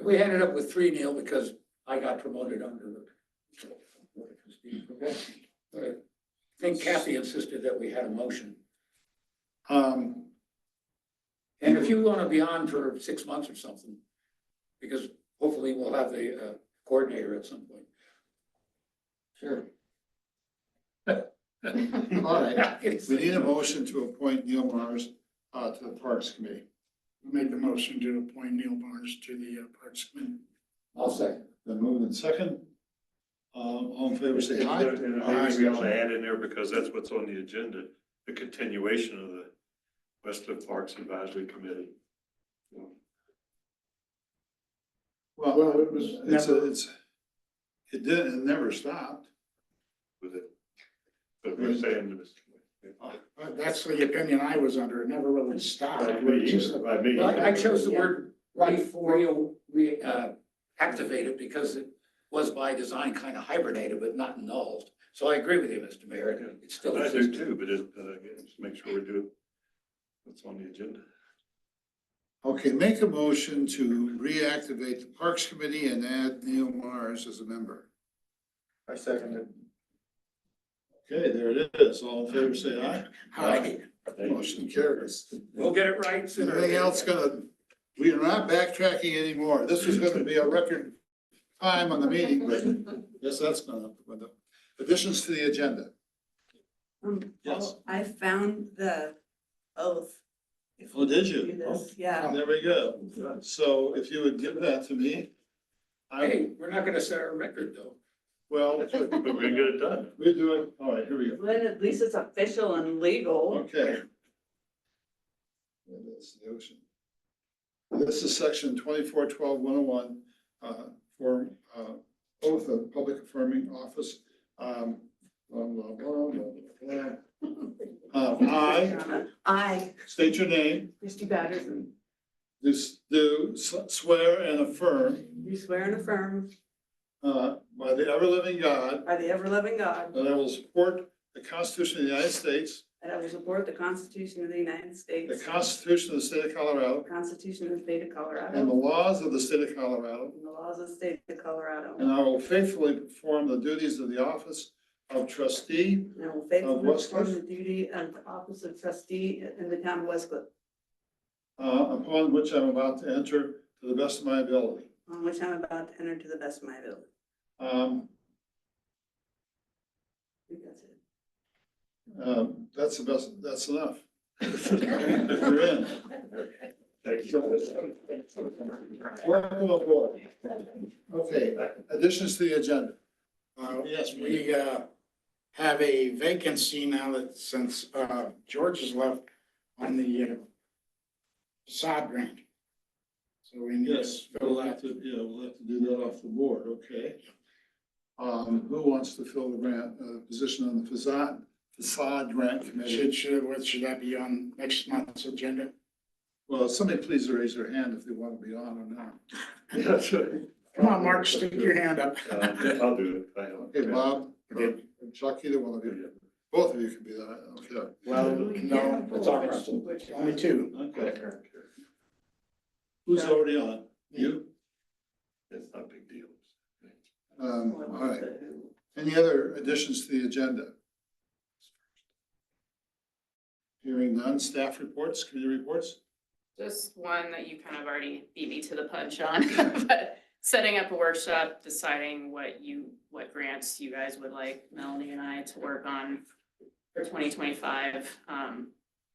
We ended up with three, Neil, because I got promoted under the board of trustees. But I think Kathy insisted that we had a motion. Um, And if you want to be on for 6 months or something, because hopefully we'll have the coordinator at some point. Sure. all right, we need a motion to appoint Neil Mars to the Parks Committee. Make the motion to appoint Neil Barnes to the Parks Committee. I'll second. Then moved in second. All in favor, say aye. And maybe we ought to add in there because that's what's on the agenda, the continuation of the Westcliff Parks Advisory Committee. Well, it was it never stopped. With it. But we're saying this. That's the opinion I was under. It never really stopped. By me either, by me. Well, I chose the word activated because it was by design kind of hibernated, but not annulled. So I agree with you, Mr. Mayor. It's still I do exists. too, but just make sure we do what's on the agenda. Okay, make a motion to reactivate the Parks Committee and add Neil Mars as a member. I second it. Okay, there it is. All in favor, say aye. Aye. Motion carries. We'll get it right sooner. or Anything later. else we are not backtracking anymore. This was gonna be a record time on the meeting, but yes, that's gonna, with the additions to the agenda. Yes. I found the oath. If Oh, did we you? do this, yeah. There we go. So if you would give that to me. Hey, we're not gonna set our record though. Well, But we're gonna get it done. we're doing, all right, here we go. Then at least it's official and legal. Okay. Yeah, that's the ocean. This is section 2412-101 for oath of public affirming office. Blah, blah, blah, blah, blah, blah. I state your name, Christie Patterson, do swear and affirm do swear and affirm by the ever-living God by the ever-loving God that I will support the Constitution of the United States, that I will support the Constitution of the United the States, Constitution of the State of Colorado, the Constitution of the State of and the Colorado, laws of the State of Colorado, and the laws of the State of Colorado. and I will faithfully perform the duties of the office of trustee And I will faithfully perform Westcliff? the duty of the office of trustee in the town of Westcliff, upon which I'm about to enter to the best of my ability. on which I'm about to enter to the best of my ability. Um, I think that's it. That's the best, that's enough. You're in. Thank you. Welcome aboard. Okay, additions to the agenda. Yes, we, have a vacancy now that since, George has left on the, facade grant. So we need to Yes, fill we'll that. have to, yeah, we'll have to do that off the board, okay? Who wants to fill the grant, position on the facade grant committee? Should that be on next month's agenda? Well, somebody please raise their hand if they want to be on or not. Yeah, sure. Come on, Mark, stick your hand up. I'll do it. I don't- Hey, Bob, Okay. Chuck, either one of you, both of you can be that, okay. Well, no, it's all right. Only two. Okay. Who's already on? You? It's not a big deal. All right. Any other additions to the agenda? Hearing none, staff reports, committee reports? Just one that you kind of already beat me to the punch on, but setting up a workshop, deciding what grants you guys would like Melanie and I to work on for 2025.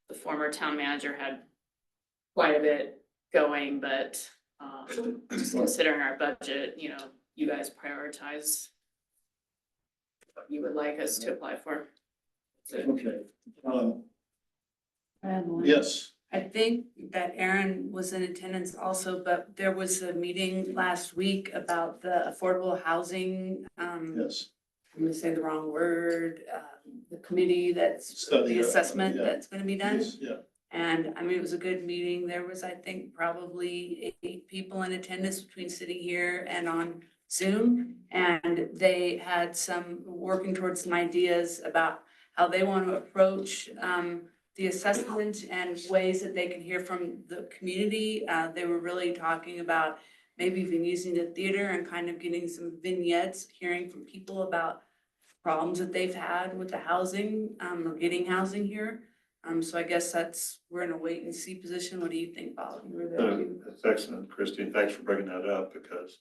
The former town manager had quite a bit going, but just considering our budget, you know, you guys prioritize what you would like us to apply for. So, Okay. I have one. Yes, I think that Aaron was in attendance also, but there was a meeting last week about the affordable housing, yes. I'm gonna say the wrong word, the committee that's, Study, the assessment yeah. that's gonna be done. Yes, yeah. And I mean, it was a good meeting. There was, I think, probably 8 people in attendance between sitting here and on Zoom. And they had some, working towards some ideas about how they want to approach the assessment and ways that they can hear from the community. They were really talking about maybe even using the theater and kind of getting some vignettes, hearing from people about problems that they've had with the housing, or getting housing here. So I guess we're in a wait and see position. What do you think, Bob? You were there too. That's excellent, Christine. Thanks for bringing that up because,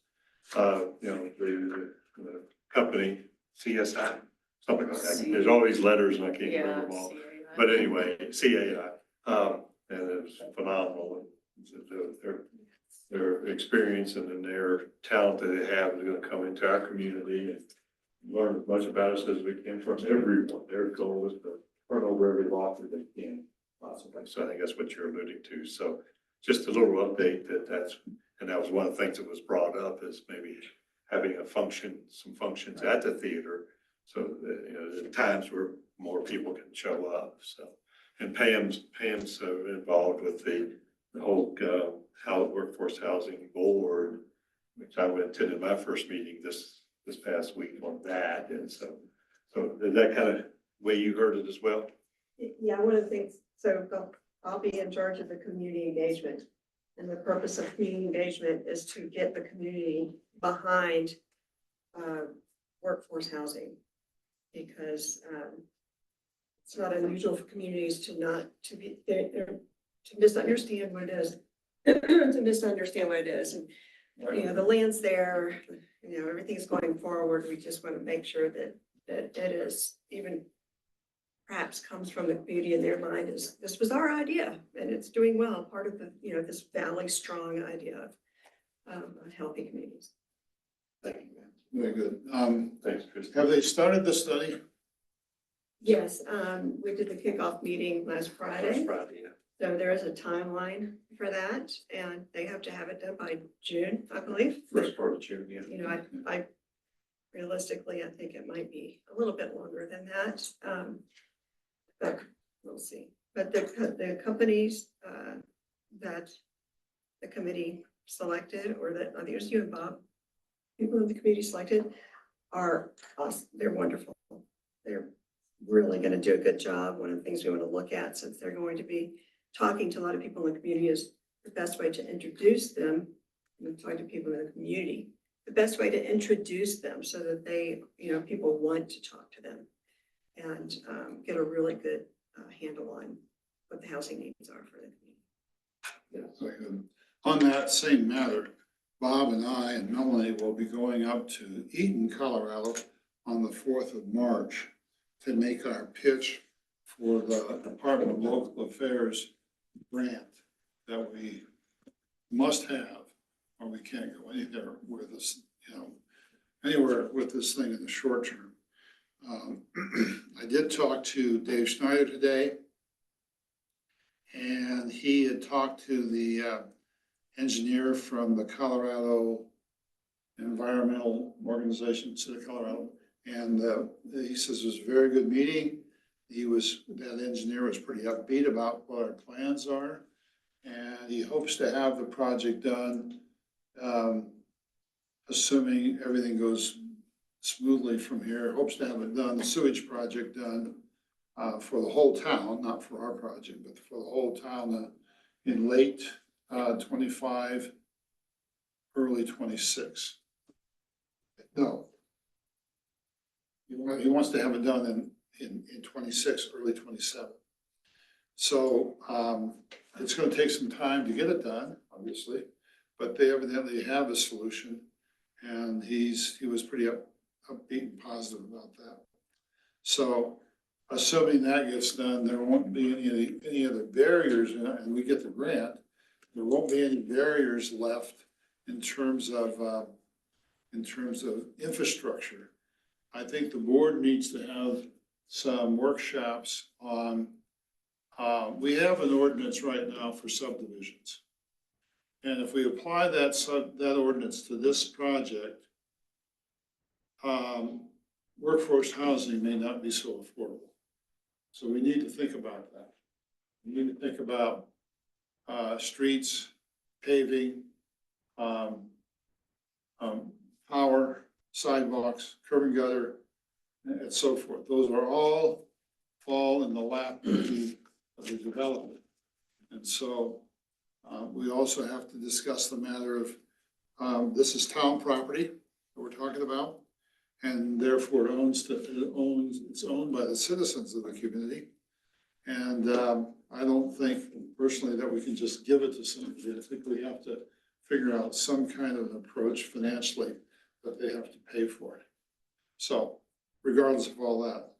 you know, the company, CSI, something like that. There's all these letters and I can't remember yeah. them all. CAI. But anyway, CAI, and it was phenomenal. Their experience and then their talent that they have is gonna come into our community and learn as much about us as we can from everyone. Their goal is to turn over every rock that they can possibly. So I think that's what you're alluding to. So just a little update and that was one of the things that was brought up is maybe having some functions at the theater. So that, you know, the times where more people can show up, so. And Pam's involved with the whole, workforce housing board, which I went to in my first meeting this past week on that, and so is that kind of way you heard it as well? Yeah, one of the things, so I'll be in charge of the community engagement. And the purpose of community engagement is to get the community behind workforce housing. Because it's not unusual for communities to misunderstand what it is. To misunderstand what it is, and, you know, the land's there, you know, everything's going forward, we just want to make sure that it is even perhaps comes from the community in their mind is, this was our idea, and it's doing well, part of the, you know, this Valley Strong idea of healthy communities. Thank you. Very good. Thanks, Chris. Have they started the study? Yes, we did the kickoff meeting last Friday. Friday, yeah. So there is a timeline for that, and they have to have it done by June, I believe. First part of June, yeah. You know, I realistically, I think it might be a little bit longer than that. But we'll see. But the companies, that the committee selected, or that, I think it was you and Bob, people in the committee selected are awesome. They're wonderful. They're really gonna do a good job. One of the things we want to look at, since they're going to be talking to a lot of people in the community, is the best way to introduce them. And talking to people in the community, the best way to introduce them so that they, you know, people want to talk to them and get a really good handle on what the housing needs are for the community. Very good. On that same matter, Bob and I and Melanie will be going up to Eaton, Colorado on the 4th of March to make our pitch for the Department of Local Affairs grant that we must have, or we can't go anywhere with this, you know, anywhere with this thing in the short term. I did talk to Dave Schneider today, and he had talked to the engineer from the Colorado Environmental Organization, City of Colorado, and he says it was a very good meeting. That engineer was pretty upbeat about what our plans are, and he hopes to have the project done, assuming everything goes smoothly from here, hopes to have it done, the sewage project done for the whole town, not for our project, but for the whole town in late 25, early 26. No. He wants to have it done in 26, early 27. So it's going to take some time to get it done, obviously, but they evidently have a solution, and he was pretty upbeat and positive about that. So assuming that gets done, there won't be any other barriers, and we get the grant. There won't be any barriers left in terms of infrastructure. I think the board needs to have some workshops on, we have an ordinance right now for subdivisions. And if we apply that ordinance to this project, workforce housing may not be so affordable. So we need to think about that. We need to think about streets, paving, power, sidewalks, curb and gutter, and so forth. Those are all fall in the lap of the development. And so we also have to discuss the matter of, this is town property that we're talking about, and therefore it's owned by the citizens of the community. And I don't think personally that we can just give it to somebody. I think we have to figure out some kind of an approach financially that they have to pay for it. So regardless of all that,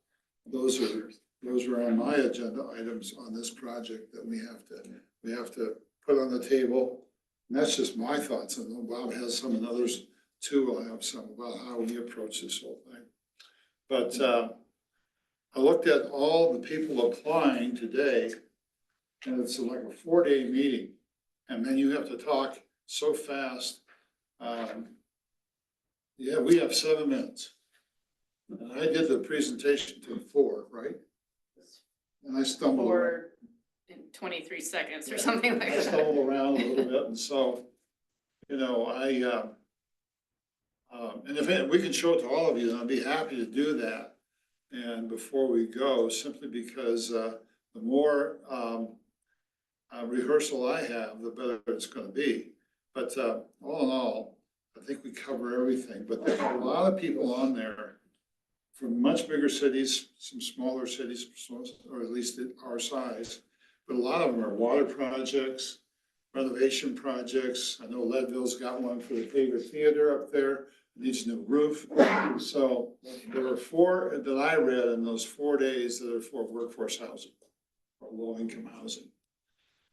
those are on my agenda items on this project that we have to put on the table. And that's just my thoughts. I know Bob has some, and others too will have some, about how we approach this whole thing. But I looked at all the people applying today, and it's like a 4-day meeting. And then you have to talk so fast. Yeah, we have 7 minutes. And I did the presentation to 4, right? And I stumbled around. Or in 23 seconds or something like I that. stumbled around a little bit, and so, you know, and if we can show it to all of you, then I'd be happy to do that. And before we go, simply because the more rehearsal I have, the better it's gonna be. But all in all, I think we cover everything, but there's a lot of people on there from much bigger cities, some smaller cities, or at least our size. But a lot of them are water projects, renovation projects. I know Leadville's got one for the Tabor Theater up there, needs a new roof. So there were 4 that I read in those 4 days that are for workforce housing or low-income housing.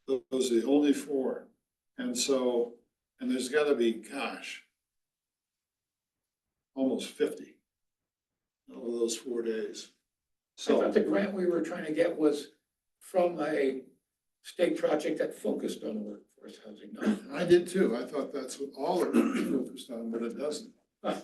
Those are the only 4. And so, and there's gotta be, gosh, almost 50 over those 4 days. I So. thought the grant we were trying to get was from a state project that focused on workforce housing. No? I did too. I thought that's what all of it was focused on, but it doesn't.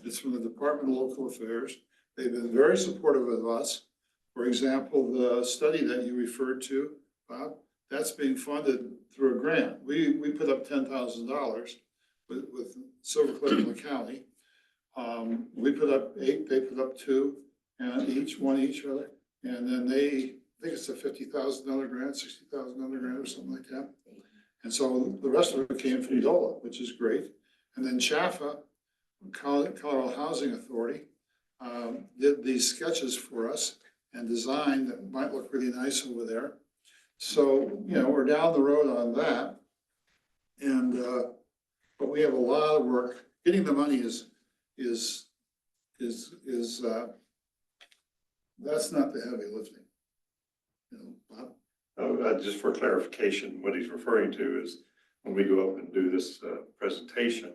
It's from the Department of Local Affairs. They've been very supportive of us. For example, the study that you referred to, Bob, that's being funded through a grant. We put up $10,000 with Silver Cliff and the county. We put up 8, they put up 2, and each other. And then I think it's a $50,000 grant, $60,000 grant or something like that. And so the rest of it came from DOLA, which is great. And then CHAFA, Colorado Housing Authority, did these sketches for us and designed that might look really nice over there. So, you know, we're down the road on that. And, but we have a lot of work. Getting the money is that's not the heavy lifting. You know, Bob? Just for clarification, what he's referring to is when we go up and do this presentation,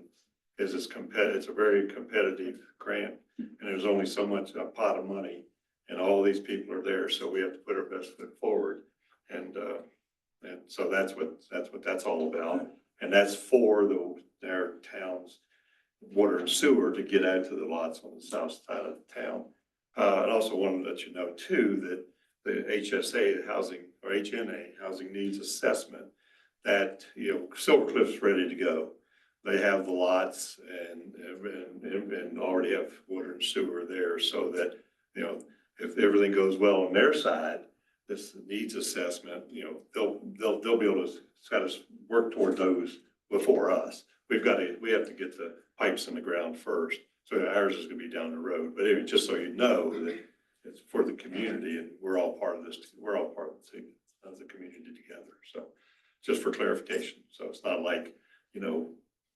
it's a very competitive grant, and there's only so much a pot of money, and all these people are there, so we have to put our best foot forward, and so that's what that's all about, and that's for their town's water and sewer to get out to the lots on the south side of the town. I also wanted to let you know too that the HSA, the housing, or HNA, Housing Needs Assessment, that, you know, Silver Cliff's ready to go. They have the lots and already have water and sewer there, so that, you know, if everything goes well on their side, this needs assessment, you know, they'll be able to kind of work toward those before us. We have to get the pipes in the ground first, so ours is gonna be down the road. But anyway, just so you know that it's for the community, and we're all part of this. We're all part of the community together. So, just for clarification, so it's not like, you know,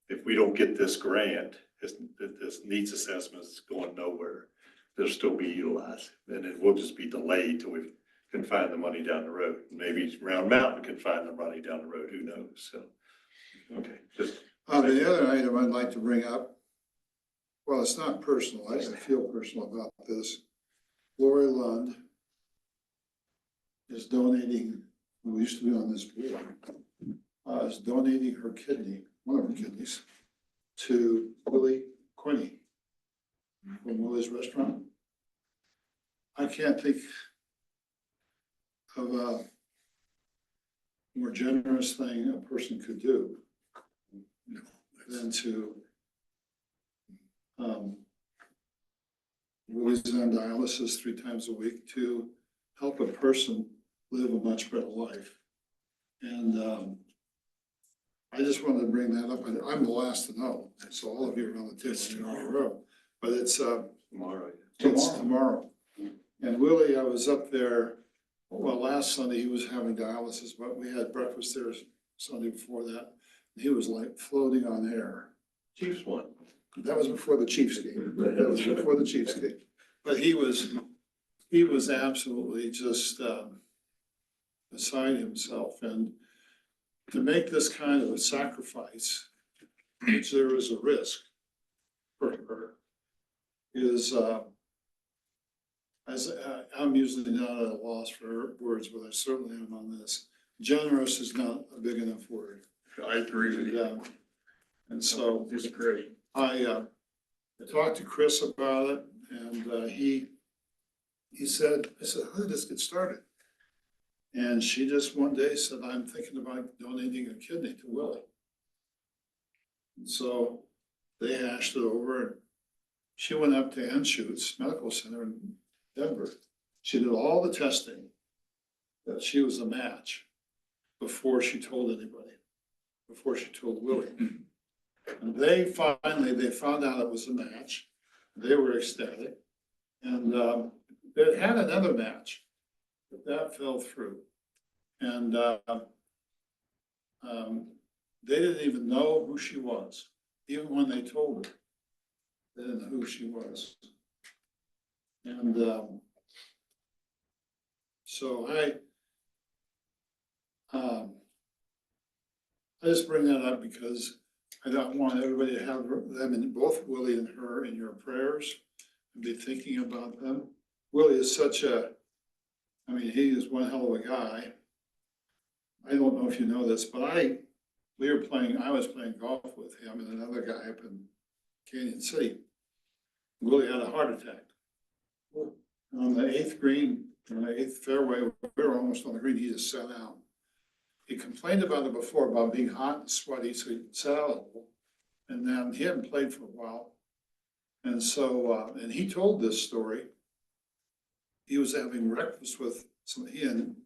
if we don't get this grant, this needs assessment is going nowhere. They'll still be utilized, and it will just be delayed till we can find the money down the road. Maybe Round Mountain can find the money down the road. Who knows? So, okay, just. The other item I'd like to bring up, well, it's not personal. I feel personal about this. Lori Lund is donating, who used to be on this board, is donating her kidney, one of her kidneys, to Willie Quinney from Willie's Restaurant. I can't think of a more generous thing a person could do than to Willie's on dialysis 3 times a week to help a person live a much better life. And I just wanted to bring that up. I'm the last to know, so all of you are on the table, you're on the road. But it's Tomorrow. It's tomorrow. And Willie, I was up there, well, last Sunday, he was having dialysis, but we had breakfast there Sunday before that. He was like floating on air. Chiefs won. That was before the Chiefs game. That was before the Chiefs game. But he was absolutely just beside himself. And to make this kind of a sacrifice, which there is a risk for her, is I'm usually not at a loss for words, but I certainly am on this. Generous is not a big enough word. I agree with you. And so Disagree. I talked to Chris about it, and he said, I said, how did this get started? And she just one day said, I'm thinking about donating a kidney to Willie. And so they hashed it over, and she went up to Anschutz Medical Center in Denver. She did all the testing that she was a match before she told anybody, before she told Willie. And they found out it was a match. They were ecstatic. And they had another match, but that fell through. And they didn't even know who she was. Even when they told her, they didn't know who she was. And so I just bring that up because I don't want everybody to have them and both Willie and her in your prayers and be thinking about them. Willie is I mean, he is one hell of a guy. I don't know if you know this, but I was playing golf with him and another guy up in Canyon City. Willie had a heart attack. On the 8th green, on the 8th fairway, we were almost on the green, he just sat out. He complained about it before, about being hot and sweaty, so he sat out a little. And then he hadn't played for a while. And so, and he told this story. He was having breakfast with he and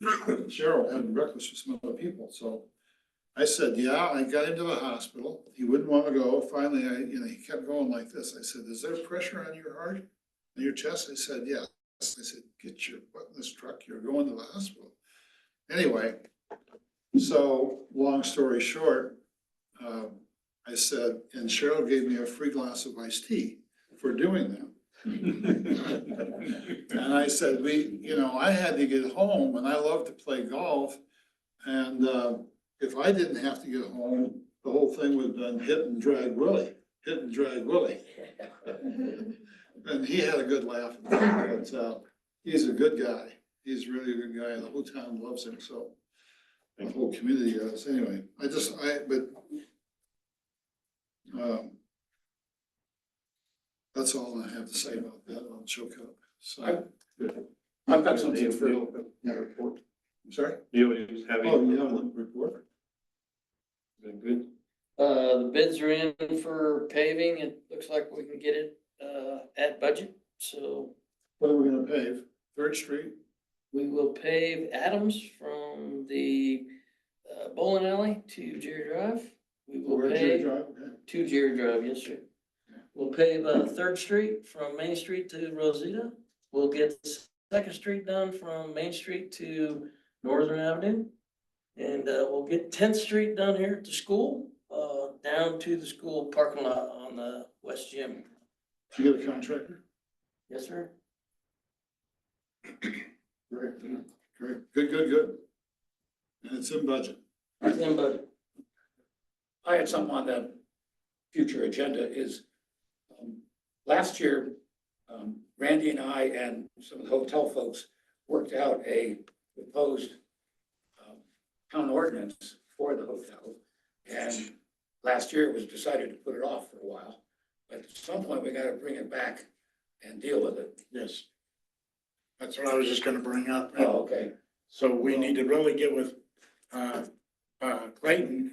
Cheryl having breakfast with some other people, so I said, yeah, I got him to the hospital. He wouldn't want to go. Finally, he kept going like this. I said, is there pressure on your heart, on your chest? I said, yes. I said, get your butt in this truck. You're going to the hospital. Anyway, so long story short, I said, and Cheryl gave me a free glass of iced tea for doing that. And I said, I had to get home and I love to play golf. And, if I didn't have to get home, the whole thing would have been hit and drag Willie. And he had a good laugh, but, he's a good guy. He's really a good guy. The whole town loves him, so the whole community does. Anyway, that's all I have to say about that. I'll choke up. So, I've got something for report. I'm sorry? You was having. Oh, you have a report? Been good. The bids are in for paving. It looks like we can get it, at budget, so What are we gonna pave? 3rd Street? we will pave Adams from the, bowling alley to Jerry Drive. We will Where's your pave drive? Okay. to Jerry Drive, yes, sir. We'll pave, 3rd Street from Main Street to Rosita. We'll get 2nd Street done from Main Street to Northern Avenue. And, we'll get 10th Street done here at the school, down to the school parking lot on the west gym. Did you get a contractor? Yes, sir. Great, good. And it's in budget. And, but I had something on the future agenda is, last year, Randy and I and some of the hotel folks worked out a proposed town ordinance for the hotel. And last year it was decided to put it off for a while, but at some point we gotta bring it back and deal with it. Yes. That's what I was just gonna bring up. Oh, okay. So we need to really get with, Clayton.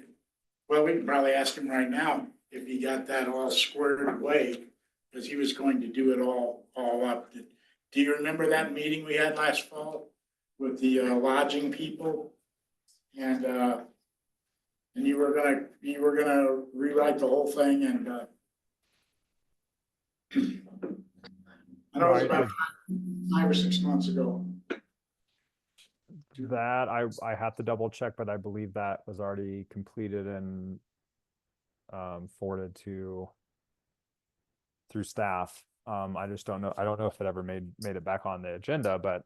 Well, we can probably ask him right now if he got that all squared away, because he was going to do it all up. Do you remember that meeting we had last fall with the lodging people? And you were gonna rewrite the whole thing and, I know it was about 5 or 6 months ago. That I have to double check, but I believe that was already completed and forwarded through staff. I just don't know. I don't know if it ever made it back on the agenda, but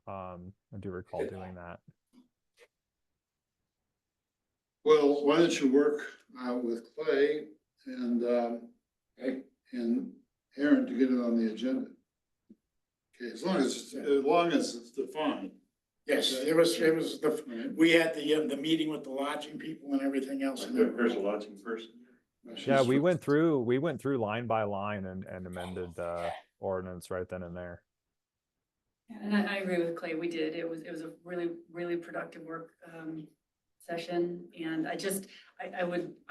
I do recall doing that. Well, why don't you work with Clay and Aaron to get it on the agenda? Okay, as long as it's defined. Yes, it was we had the meeting with the lodging people and everything else. There's a lodging person. Yeah, we went through line by line and amended the ordinance right then and there. And I agree with Clay. We did. It was a really productive work session. And I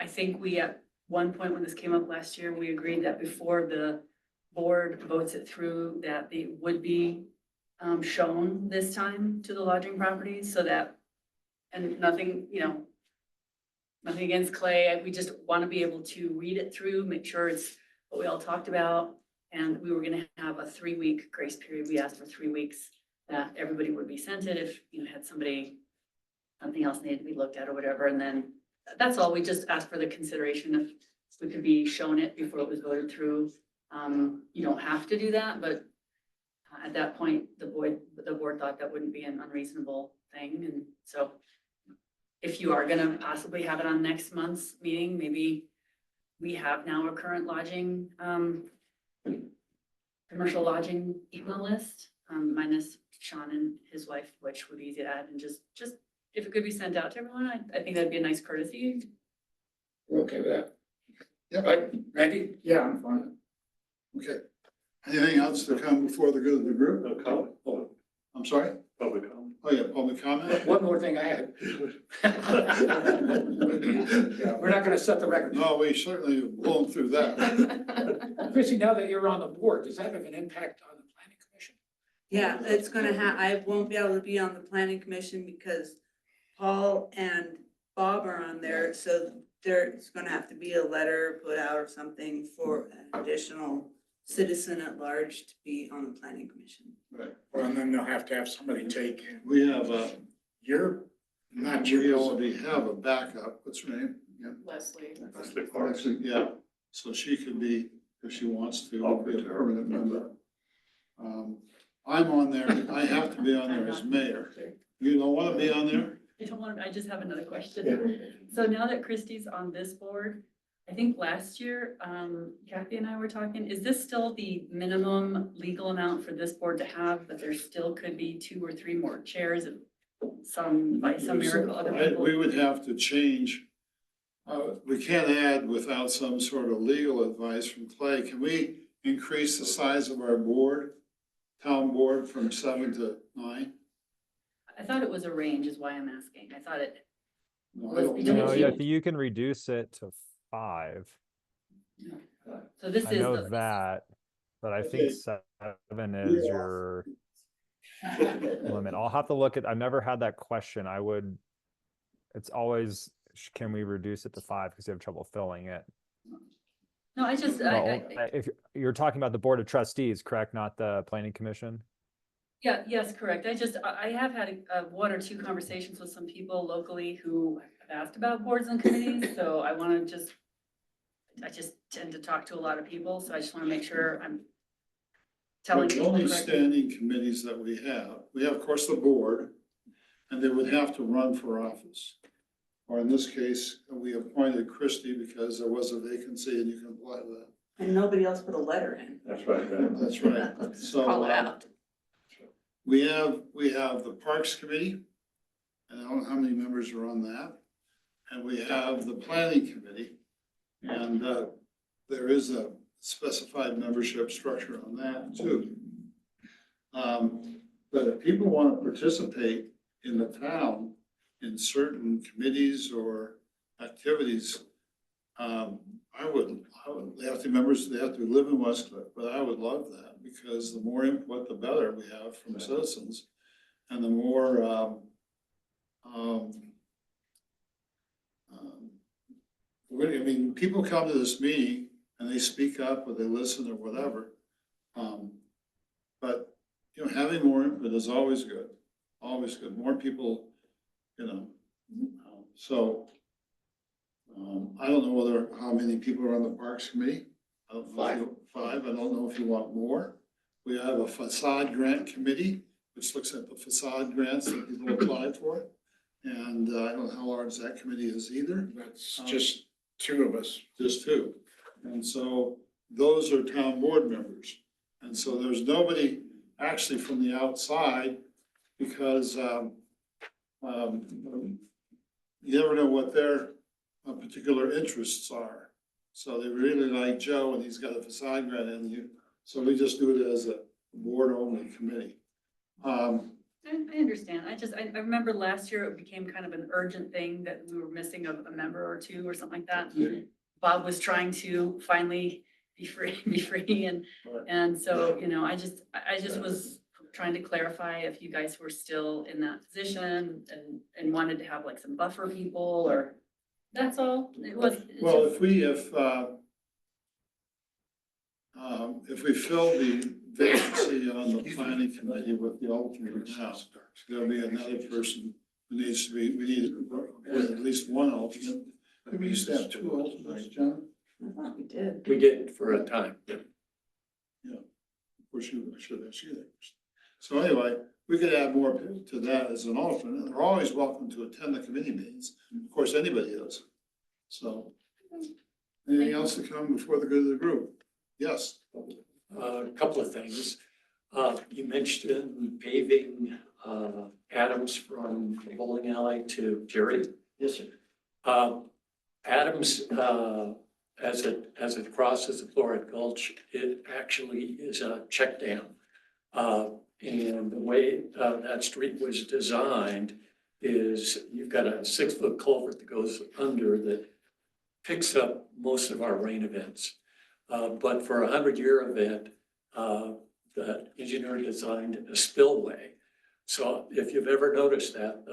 think we at one point when this came up last year, we agreed that before the board votes it through, that it would be shown this time to the lodging properties so that, and nothing against Clay. We just want to be able to read it through, make sure it's what we all talked about. And we were going to have a 3-week grace period. We asked for 3 weeks that everybody would be sent it if, had something else needed to be looked at or whatever. And then that's all. We just asked for the consideration if we could be shown it before it was voted through. You don't have to do that, but at that point, the board thought that wouldn't be an unreasonable thing. And so if you are gonna possibly have it on next month's meeting, maybe we have now a current lodging, commercial lodging email list, minus Sean and his wife, which would be easy to add, and just if it could be sent out to everyone, I think that'd be a nice courtesy. We're okay with that? Yep. Right, Randy? Yeah, I'm fine. Okay. Anything else to come before the good of the group? No comment, I'm sorry? public comment. Oh, yeah, public comment? One more thing I had. We're not gonna set the record. No, we certainly have blown through that. Chrissy, now that you're on the board, does that have an impact on the planning commission? Yeah, it's gonna I won't be able to be on the planning commission because Paul and Bob are on there, so there's gonna have to be a letter put out or something for an additional citizen at large to be on the planning commission. Right. Well, and then they'll have to have somebody take We have your, not we yours. already have a backup. What's her name? Yeah. Leslie. Leslie Clark. Actually, yeah, so she could be, if she wants to, be a permanent member. I'm on there, I have to be on there as mayor. You don't wanna be on there? I don't want, I just have another question. So now that Christie's on this board, I think last year, Kathy and I were talking, is this still the minimum legal amount for this board to have, but there still could be 2 or 3 more chairs if by some miracle other people? We would have to change. We can't add without some sort of legal advice from Clay. Can we increase the size of our board, town board, from 7 to 9? I thought it was a range is why I'm asking. I thought it, No, I don't You No, know. yeah, you can reduce it to 5. so this I is. know that, but I think Okay. 7 is your limit. I'll have to look at, I've never had that question. It's always, can we reduce it to 5 because you have trouble filling it? No, I just, Well, if you're talking about the board of trustees, correct, not the planning commission? yeah, yes, correct. I have had 1 or 2 conversations with some people locally who have asked about boards and committees, so I just tend to talk to a lot of people, so I just want to make sure I'm telling The people only correctly. standing committees that we have, of course, the board, and they would have to run for office. Or in this case, we appointed Christie because there was a vacancy and you can apply to that. And nobody else put a letter in. That's right. That's right. So Call it out. we have the Parks Committee, and I don't know how many members are on that. And we have the Planning Committee, and there is a specified membership structure on that too. But if people want to participate in the town in certain committees or activities, they have to be members, they have to live in Westcliff, but I would love that because the more input, the better we have from citizens. And the more, I mean, people come to this meeting and they speak up or they listen or whatever. But, having more input is always good, always good. More people, so. I don't know how many people are on the Parks Committee. I don't know if you- 5. I don't know if you want more. We have a facade grant committee, which looks at the facade grants that people apply for. And I don't know how large that committee is either. That's just 2 of us. Just 2. And so those are town board members. And so there's nobody actually from the outside because you never know what their particular interests are. So they really like Joe and he's got a facade grant in you. So we just do it as a board only committee. I understand. I remember last year it became kind of an urgent thing that we were missing a member or 2 or something like that. Bob was trying to finally be free and so, I just was trying to clarify if you guys were still in that position and wanted to have like some buffer people or, that's all. It was. Well, if we fill the vacancy on the planning committee with the alternate now, there'll be another person who needs to be, we need at least 1 alternate. We used to have 2 alternates, John. I thought we did. We did for a time. Yeah. Of course, you should ask you that. So anyway, we could add more to that as an alternate. They're always welcome to attend the committee meetings. Of course, anybody is. So, anything else to come before the good of the group? Yes. A couple of things. You mentioned paving, Adams from bowling alley to Jerry. Yes, sir. Adams, as it crosses the Florida Gulch, it actually is a check dam. And the way, that street was designed is you've got a 6-foot culvert that goes under that picks up most of our rain events. But for a 100-year event, the engineer designed a spillway. So if you've ever noticed that,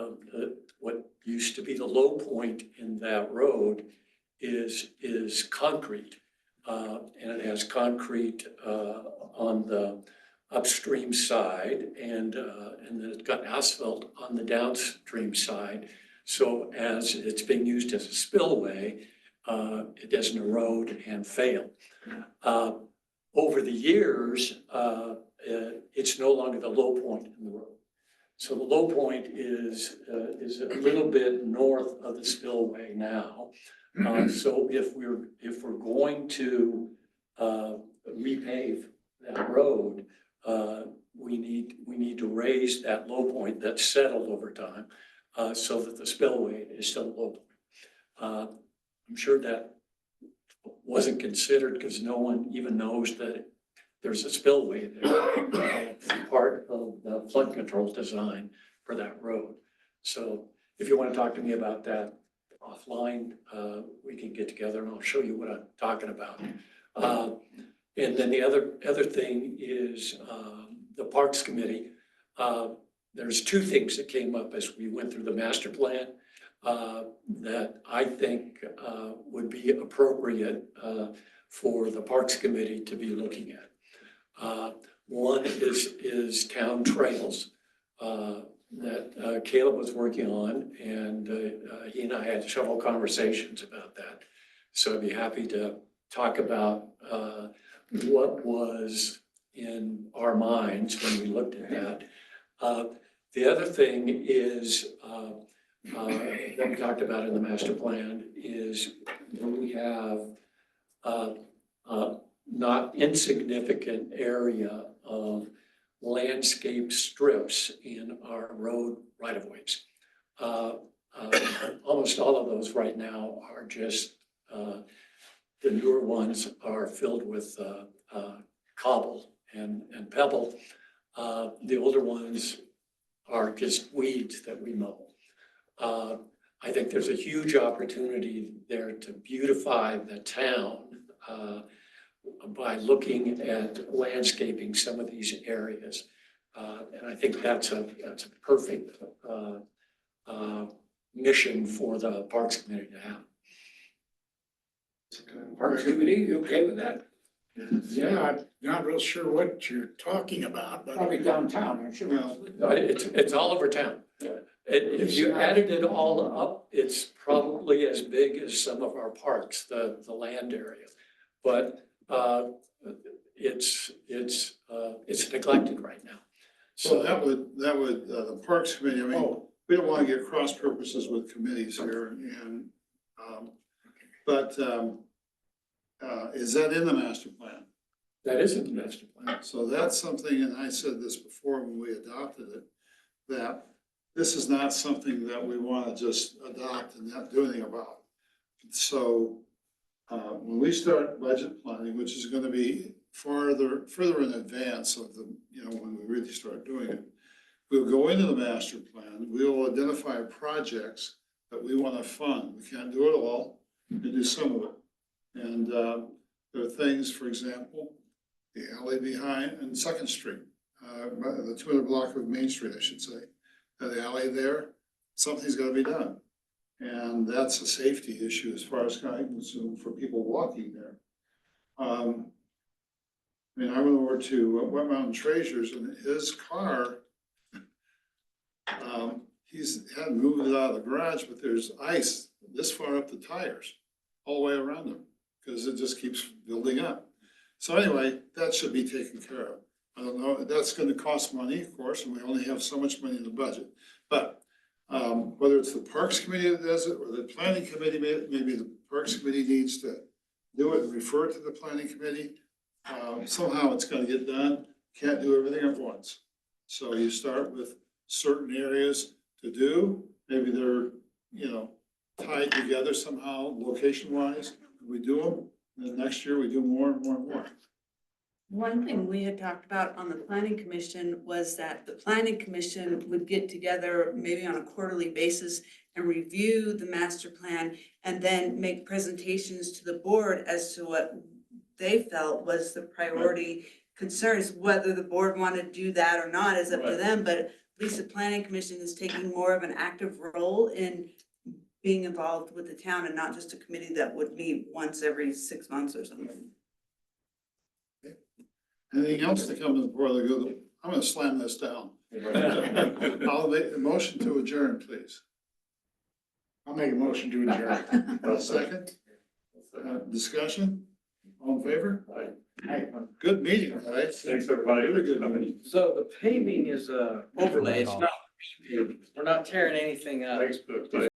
what used to be the low point in that road is concrete. And it has concrete on the upstream side and then it's got asphalt on the downstream side. So as it's being used as a spillway, it doesn't erode and fail. Over the years, it's no longer the low point in the road. So the low point is a little bit north of the spillway now. So if we're going to repave that road, we need to raise that low point that's settled over time, so that the spillway is still a low point. I'm sure that wasn't considered because no one even knows that there's a spillway there, part of the flood control design for that road. So if you want to talk to me about that offline, we can get together and I'll show you what I'm talking about. And then the other thing is the Parks Committee. There's two things that came up as we went through the master plan that I think would be appropriate for the Parks Committee to be looking at. One is town trails that Caleb was working on, and he and I had several conversations about that. So I'd be happy to talk about what was in our minds when we looked at that. The other thing is that we talked about in the master plan is we have not insignificant area of landscape strips in our road right-of-ways. Almost all of those right now are just, the newer ones are filled with cobble and pebble. The older ones are just weeds that we mow. I think there's a huge opportunity there to beautify the town by looking at landscaping some of these areas. And I think that's a perfect mission for the Parks Committee to have. Parks Committee, you okay with that? Yeah, I'm not real sure what you're talking about, but. Probably downtown, I'm sure. It's all over town. If you added it all up, it's probably as big as some of our parks, the land area. But it's neglected right now. So that would, the Parks Committee, I mean, we don't want to get cross purposes with committees here and, but is that in the master plan? That isn't the master plan. So that's something, and I said this before when we adopted it, that this is not something that we want to just adopt and not do anything about. So when we start budget planning, which is going to be further in advance of the, when we really start doing it, we'll go into the master plan. We'll identify projects that we want to fund. We can't do it all, we can do some of it. And there are things, for example, the alley behind on Second Street, the 200 block of Main Street, I should say. The alley there, something's got to be done. And that's a safety issue as far as concerned for people walking there. I mean, I went over to Wet Mountain Treasures and his car, he's hadn't moved it out of the garage, but there's ice this far up the tires, all the way around him, because it just keeps building up. So anyway, that should be taken care of. I don't know, that's gonna cost money, of course, and we only have so much money in the budget. But, whether it's the Parks Committee that does it, or the Planning Committee, maybe the Parks Committee needs to do it and refer it to the Planning Committee. Somehow it's gonna get done, can't do everything at once. So you start with certain areas to do, maybe they're, tied together somehow, location wise, we do them, and then next year we do more and more and more. One thing we had talked about on the planning commission was that the planning commission would get together maybe on a quarterly basis and review the master plan and then make presentations to the board as to what they felt was the priority concerns. Whether the board wanted to do that or not is up to them, but at least the planning commission is taking more of an active role in being involved with the town and not just a committee that would meet once every 6 months or something. Anything else to come to the board? I'm gonna slam this down. I'll make a motion to adjourn, please. I'll make a motion to adjourn. A second? Discussion? All in favor? Good meeting, guys. Thanks, everybody. Really good meeting. So the paving is overlay, it's not repaving. We're not tearing anything up. Thanks,